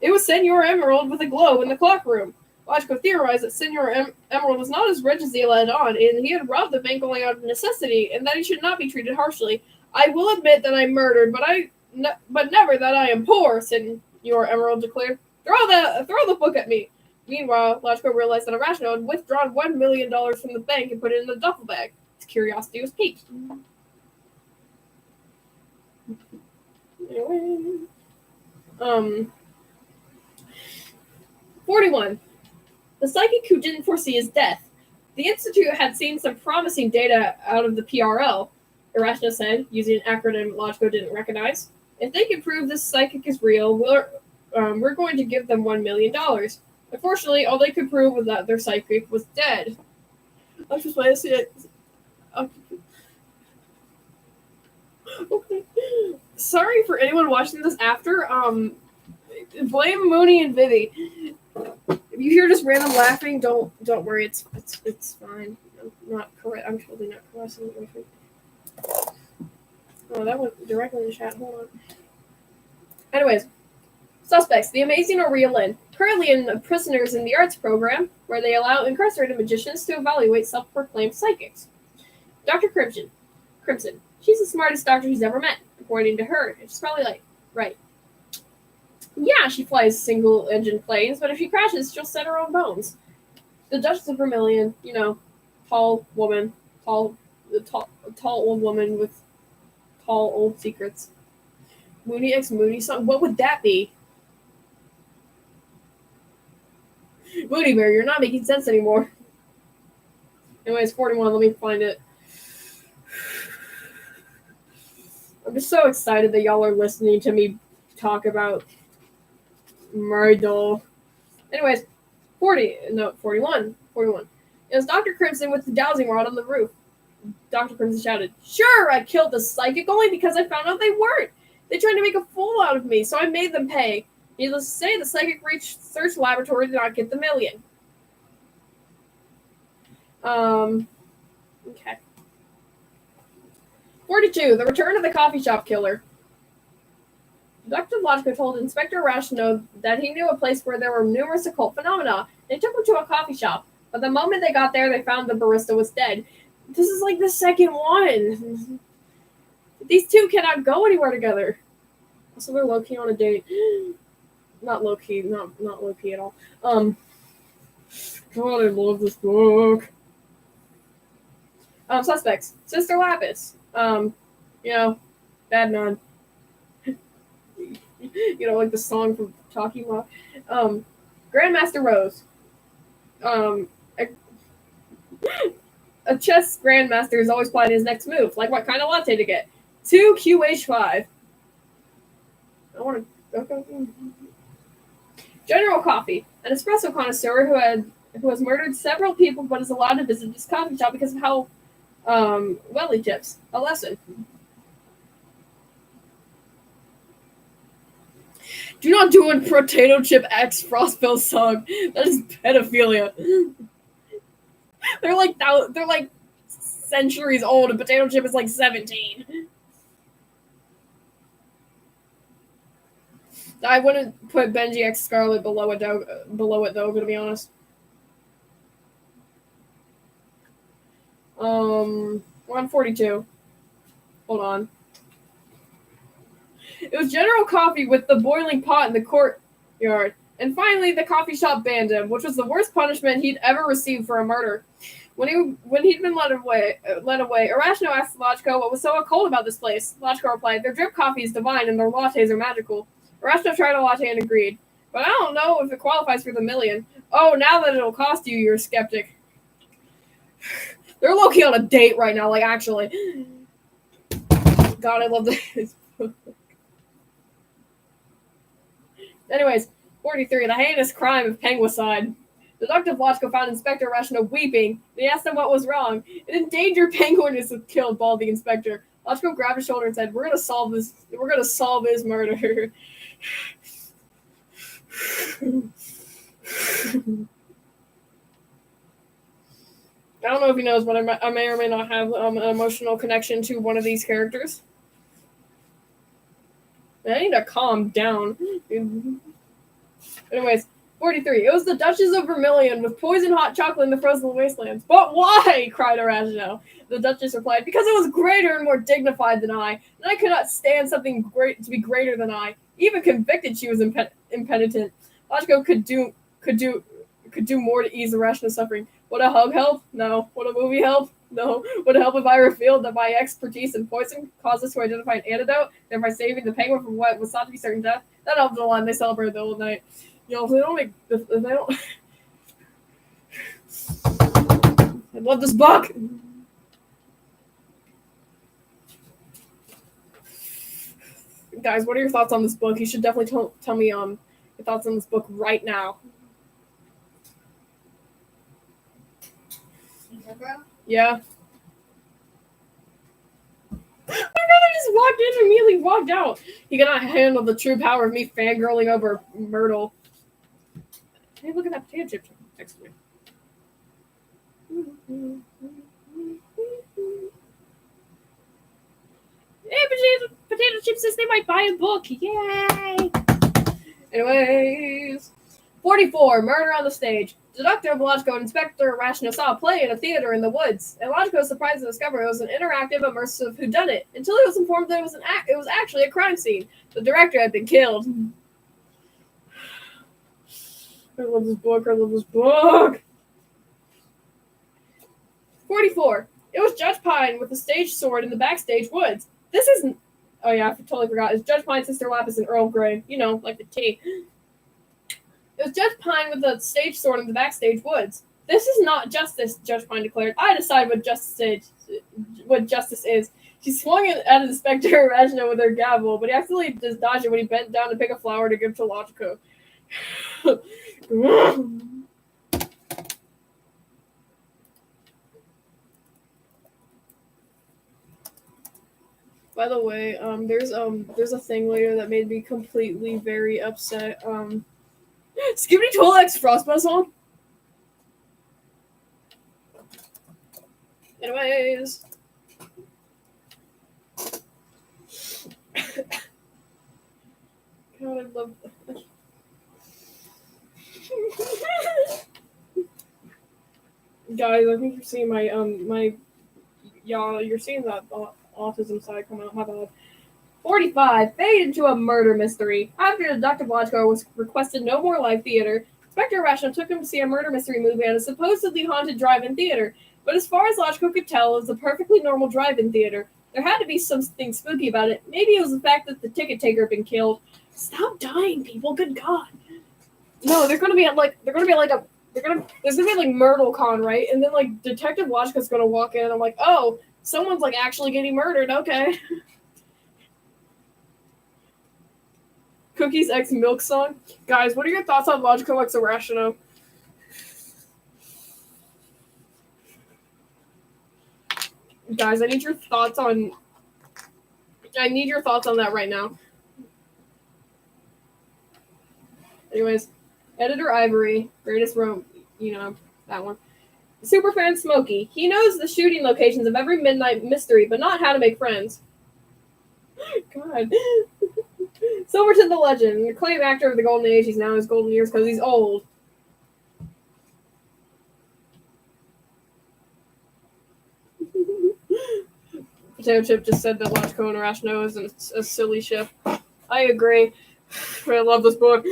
It was Senor Emerald with a globe in the clock room. Logico theorized that Senor Emerald was not as rich as he let on, and he had robbed the bank only out of necessity, and that he should not be treated harshly. I will admit that I murdered, but never that I am poor, Senor Emerald declared. Throw the book at me. Meanwhile, Logico realized that Arachno had withdrawn $1 million from the bank and put it in the duffel bag. His curiosity was piqued. 41. The psychic who didn't foresee his death. The Institute had seen some promising data out of the PRL, Arachno said, using an acronym Logico didn't recognize. If they can prove this psychic is real, we're going to give them $1 million. Unfortunately, all they could prove was that their psychic was dead. I just want to see it. Okay. Sorry for anyone watching this after. Blame Mooney and Vivi. If you hear just random laughing, don't worry. It's fine. I'm not correct. I'm totally not caressing my friend. Oh, that went directly in the chat. Hold on. Anyways, suspects: the amazing Aurea Lynn, currently in Prisoners in the Arts program, where they allow incarcerated magicians to evaluate self-proclaimed psychics. Dr. Crimson. She's the smartest doctor he's ever met, according to her. She's probably right. Yeah, she flies single-engine planes, but if she crashes, she'll set her own bones. The Duchess of Vermilion, tall woman, tall old woman with tall old secrets. Mooney x Mooney song. What would that be? Mooney Bear, you're not making sense anymore. Anyways, 41. Let me find it. I'm just so excited that y'all are listening to me talk about murdle. Anyways, 41. It was Dr. Crimson with the dowsing rod on the roof. Dr. Crimson shouted, "Sure, I killed the psychic only because I found out they weren't. They tried to make a fool out of me, so I made them pay. Needless to say, the psychic research laboratory did not get the million." Okay. 42. The return of the coffee shop killer. Dr. Lodko told Inspector Rashno that he knew a place where there were numerous occult phenomena. They took him to a coffee shop, but the moment they got there, they found the barista was dead. This is like the second one. These two cannot go anywhere together. Also, they're low-key on a date. Not low-key, not low-key at all. God, I love this book. Suspects. Sister Lapis. Bad nun. Like the song from Talking Rock. Grandmaster Rose. A chess grandmaster is always planning his next move, like what kind of latte to get. 2 QH5. I want to. General Coffee, an espresso connoisseur who has murdered several people, but is allowed to visit this coffee shop because of how well he tips. A lesson. Do not do a potato chip X Frostbill song. That is pedophilia. They're like centuries old, and potato chip is like 17. I wouldn't put Benji X Scarlet below it though, to be honest. 142. Hold on. It was General Coffee with the boiling pot in the courtyard. And finally, the coffee shop banned him, which was the worst punishment he'd ever received for a murder. When he'd been led away, Irrational asked Lodko what was so occult about this place. Lodko replied, "Their drip coffee is divine and their lattes are magical." Irrational tried a latte and agreed. "But I don't know if it qualifies for the million." "Oh, now that it'll cost you, you're a skeptic." They're low-key on a date right now, like, actually. God, I love this. Anyways, 43. The heinous crime of penguicide. Detective Lodko found Inspector Rashno weeping, and he asked him what was wrong. "An endangered penguin is killed," bawled the inspector. Lodko grabbed his shoulder and said, We're gonna solve his murder." I don't know if he knows, but I may or may not have an emotional connection to one of these characters. I need to calm down. Anyways, 43. It was the Duchess of Vermilion with poison hot chocolate in the frozen wastelands. "But why?" cried Erasmo. The Duchess replied, "Because it was greater and more dignified than I, and I could not stand something great to be greater than I. Even convicted, she was impenitent. Lodko could do more to ease Erasmo's suffering. Would a hug help? No. Would a movie help? No. Would it help if I revealed that my expertise in poison caused us to identify an antidote, thereby saving the penguin from what was thought to be certain death? That helped a lot, and they celebrated the whole night." If they don't I love this book. Guys, what are your thoughts on this book? You should definitely tell me your thoughts on this book right now. Yeah. My brother just walked in and immediately walked out. He cannot handle the true power of me fangirling over Myrtle. Hey, look at that potato chip next to me. Hey, potato chip says they might buy a book. Yay! Anyways. 44. Murder on the stage. Detective Lodko and Inspector Rashno saw a play in a theater in the woods, and Lodko was surprised to discover it was an interactive, immersive whodunit, until he was informed that it was actually a crime scene. The director had been killed. I love this book. 44. It was Judge Pine with the stage sword in the backstage woods. This isn't... Oh yeah, I totally forgot. It's Judge Pine, Sister Lapis, and Earl Grey. Like the tea. It was Judge Pine with the stage sword in the backstage woods. This is not justice, Judge Pine declared. I decide what justice is. She swung it at Inspector Irrational with her gavel, but he accidentally just dodged it when he bent down to pick a flower to give to Logico. By the way, there's a thing later that made me completely very upset. Skibbity Toilet X Frostbite song. Anyways. God, I love that. Guys, I think you're seeing you're seeing that autism side come out. My bad. 45 faded into a murder mystery. After Deductive Logico was requested no more live theater, Inspector Irrational took him to see a murder mystery movie at a supposedly haunted drive-in theater. But as far as Logico could tell, it was a perfectly normal drive-in theater. There had to be something spooky about it. Maybe it was the fact that the ticket taker had been killed. Stop dying, people! Good God! No, there's gonna be like Myrtle Con, right? And then like Detective Logico's gonna walk in, and I'm like, oh, someone's like actually getting murdered. Okay. Cookies X Milk song. Guys, what are your thoughts on Logico X Irrational? Guys, I need your thoughts on that right now. Anyways, Editor Ivory, greatest room, that one. Superfan Smokey. He knows the shooting locations of every midnight mystery, but not how to make friends. God. Silverton the Legend, an acclaimed actor of the Golden Age. He's now in his golden years because he's old. Potato Chip just said that Logico and Irrational is a silly ship. I agree. I love this book.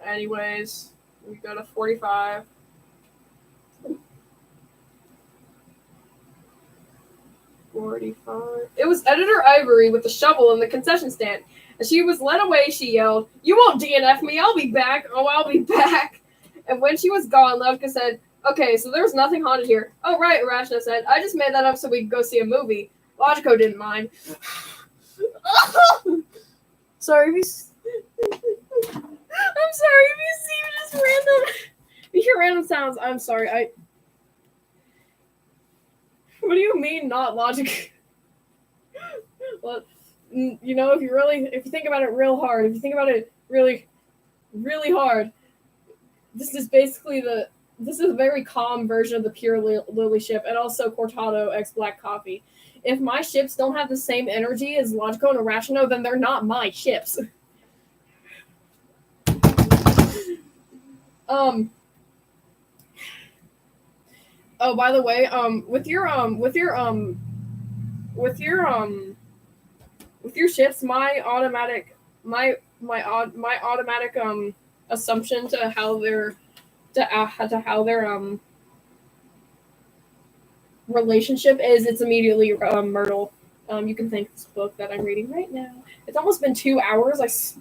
Anyways, we go to 45. It was Editor Ivory with the shovel in the concession stand. As she was led away, she yelled, "You won't DNF me, I'll be back. Oh, I'll be back." And when she was gone, Logico said, "Okay, so there's nothing haunted here." "Oh, right," Irrational said. "I just made that up so we could go see a movie." Logico didn't mind. Sorry, I'm sorry if you see just random. You hear random sounds. I'm sorry. What do you mean, not logic? Well, if you think about it real hard, if you think about it really, really hard, this is a very calm version of the Pure Lily ship, and also Cortado X Black Coffee. If my ships don't have the same energy as Logico and Irrational, then they're not my ships. Oh, by the way, with your ships, my automatic assumption to how their relationship is, it's immediately Myrtle. You can thank this book that I'm reading right now. It's almost been 2 hours.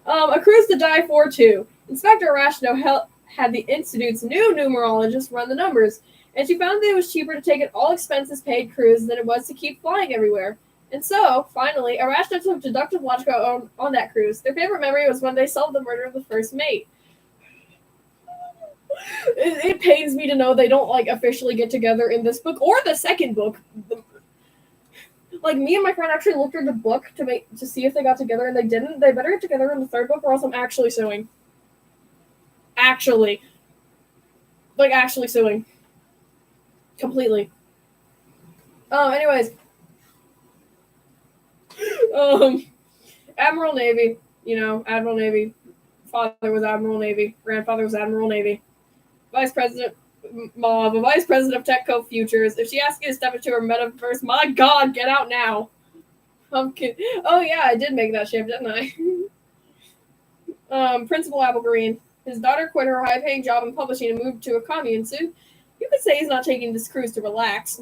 A cruise to die for 2. Inspector Irrational had the Institute's new numerologist run the numbers, and she found that it was cheaper to take an all-expenses paid cruise than it was to keep flying everywhere. And so, finally, Irrational took Deductive Logico on that cruise. Their favorite memory was when they solved the murder of the first mate. It pains me to know they don't officially get together in this book or the second book. Me and my friend actually looked at the book to see if they got together, and they didn't. They better get together in the third book, or else I'm actually suing. Actually suing. Completely. Anyways. Admiral Navy. Admiral Navy. Father was Admiral Navy. Grandfather was Admiral Navy. Vice President of TechCo Futures. If she asks you to step into her metaverse, my God, get out now. I'm kidding. Oh yeah, I did make that ship, didn't I? Principal Apple Green. His daughter quit her high-paying job in publishing and moved to a commune, so you could say he's not taking this cruise to relax.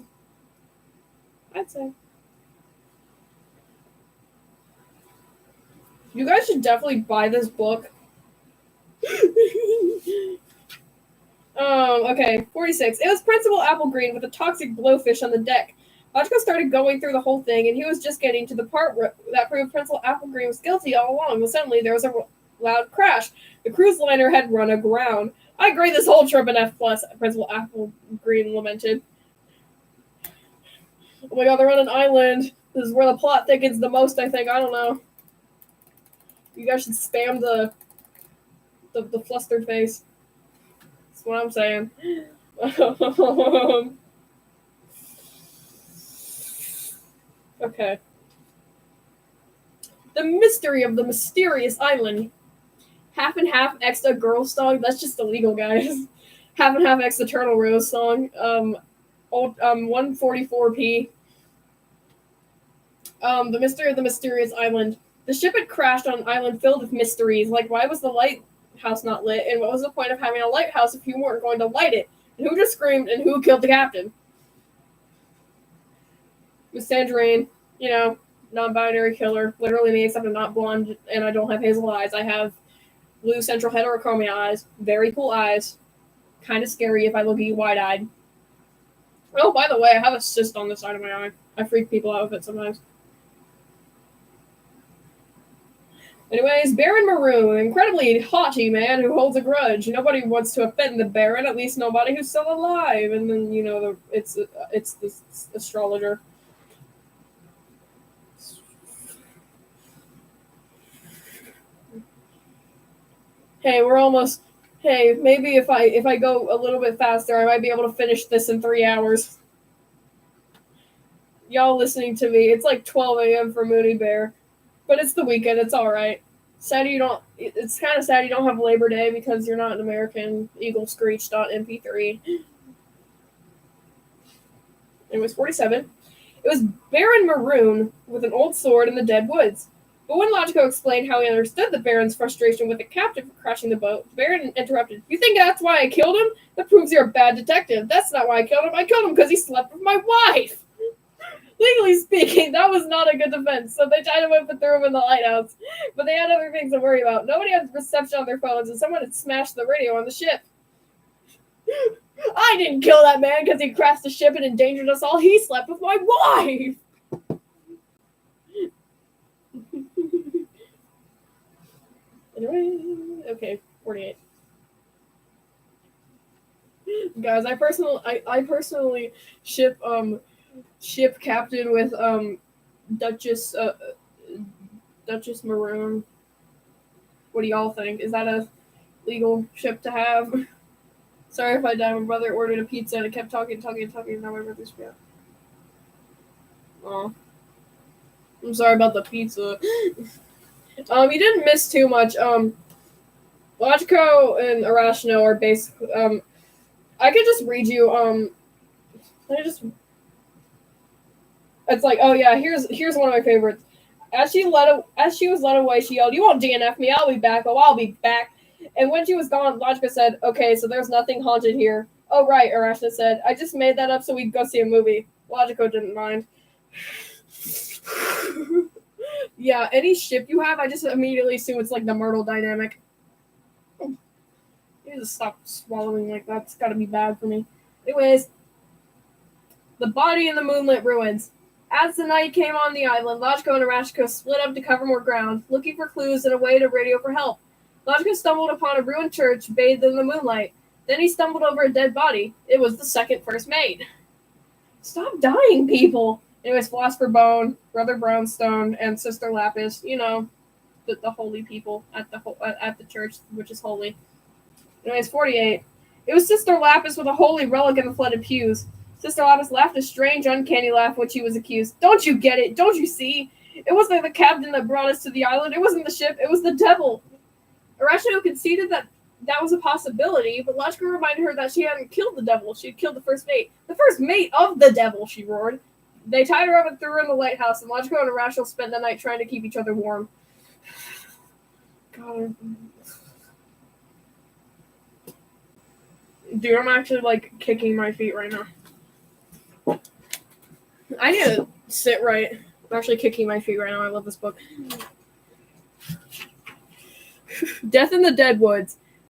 I'd say. You guys should definitely buy this book. Okay, 46. It was Principal Applegreen with a toxic blowfish on the deck. Lachko started going through the whole thing, and he was just getting to the part that proved Principal Applegreen was guilty all along. But suddenly, there was a loud crash. The cruise liner had run aground. I grade this whole trip an F+, Principal Applegreen lamented. Oh my god, they're on an island. This is where the plot thickens the most, I think. I don't know. You guys should spam the flustered face. That's what I'm saying. Okay. The mystery of the mysterious island. Half and half extra girl song. That's just illegal, guys. Half and half extra Turtle Rose song. 144p. The mystery of the mysterious island. The ship had crashed on an island filled with mysteries, like why was the lighthouse not lit, and what was the point of having a lighthouse if you weren't going to light it? And who just screamed, and who killed the captain? Miss Tangerine, non-binary killer, literally me, except I'm not blonde and I don't have hazel eyes. I have blue central heterochromia eyes, very cool eyes, kind of scary if I look at you wide-eyed. Oh, by the way, I have a cyst on the side of my eye. I freak people out with it sometimes. Anyways, Baron Maroon, incredibly haughty man who holds a grudge. Nobody wants to offend the Baron, at least nobody who's still alive. And then, it's the astrologer. Hey, we're almost. Hey, maybe if I go a little bit faster, I might be able to finish this in 3 hours. Y'all listening to me, it's like 12 a.m. for Moody Bear. But it's the weekend, it's alright. It's kind of sad you don't have Labor Day because you're not an American. Eagle Screech.mp3. It was 47. It was Baron Maroon with an old sword in the dead woods. But when Lachko explained how he understood the Baron's frustration with the captain for crashing the boat, the Baron interrupted. You think that's why I killed him? That proves you're a bad detective. That's not why I killed him. I killed him because he slept with my wife. Legally speaking, that was not a good defense, so they tied him up and threw him in the lighthouse. But they had other things to worry about. Nobody had reception on their phones, and someone had smashed the radio on the ship. I didn't kill that man because he crashed the ship and endangered us all. He slept with my wife! Okay, 48. Guys, I personally ship captain with Duchess Maroon. What do y'all think? Is that a legal ship to have? Sorry if I died. My brother ordered a pizza and it kept talking, and now my brother's back. Aw. I'm sorry about the pizza. You didn't miss too much. Lachko and Arashno are basically, I could just read you, it's like, oh yeah, here's one of my favorites. As she was led away, she yelled, "You won't DNF me, I'll be back, oh, I'll be back." And when she was gone, Lachko said, "Okay, so there's nothing haunted here." "Oh, right," Arashna said. "I just made that up so we could go see a movie." Lachko didn't mind. Yeah, any ship you have, I just immediately assume it's like the Myrtle dynamic. You need to stop swallowing like that. It's gotta be bad for me. Anyways, the body in the moonlit ruins. As the night came on the island, Lachko and Arashko split up to cover more ground, looking for clues and a way to radio for help. Lachko stumbled upon a ruined church bathed in the moonlight. Then he stumbled over a dead body. It was the second first mate. Stop dying, people! Anyways, Philosopher Bone, Brother Brownstone, and Sister Lapis, the holy people at the church, which is holy. Anyways, 48. It was Sister Lapis with a holy relic in the flooded pews. Sister Lapis laughed a strange, uncanny laugh when she was accused. Don't you get it? Don't you see? It wasn't the captain that brought us to the island. It wasn't the ship. It was the devil. Arashno conceded that was a possibility, but Lachko reminded her that she hadn't killed the devil. She had killed the first mate. The first mate of the devil, she roared. They tied her up and threw her in the lighthouse, and Lachko and Arashno spent the night trying to keep each other warm. God. Dude, I'm actually, kicking my feet right now. I need to sit right. I'm actually kicking my feet right now. I love this book. Death in the Dead Woods.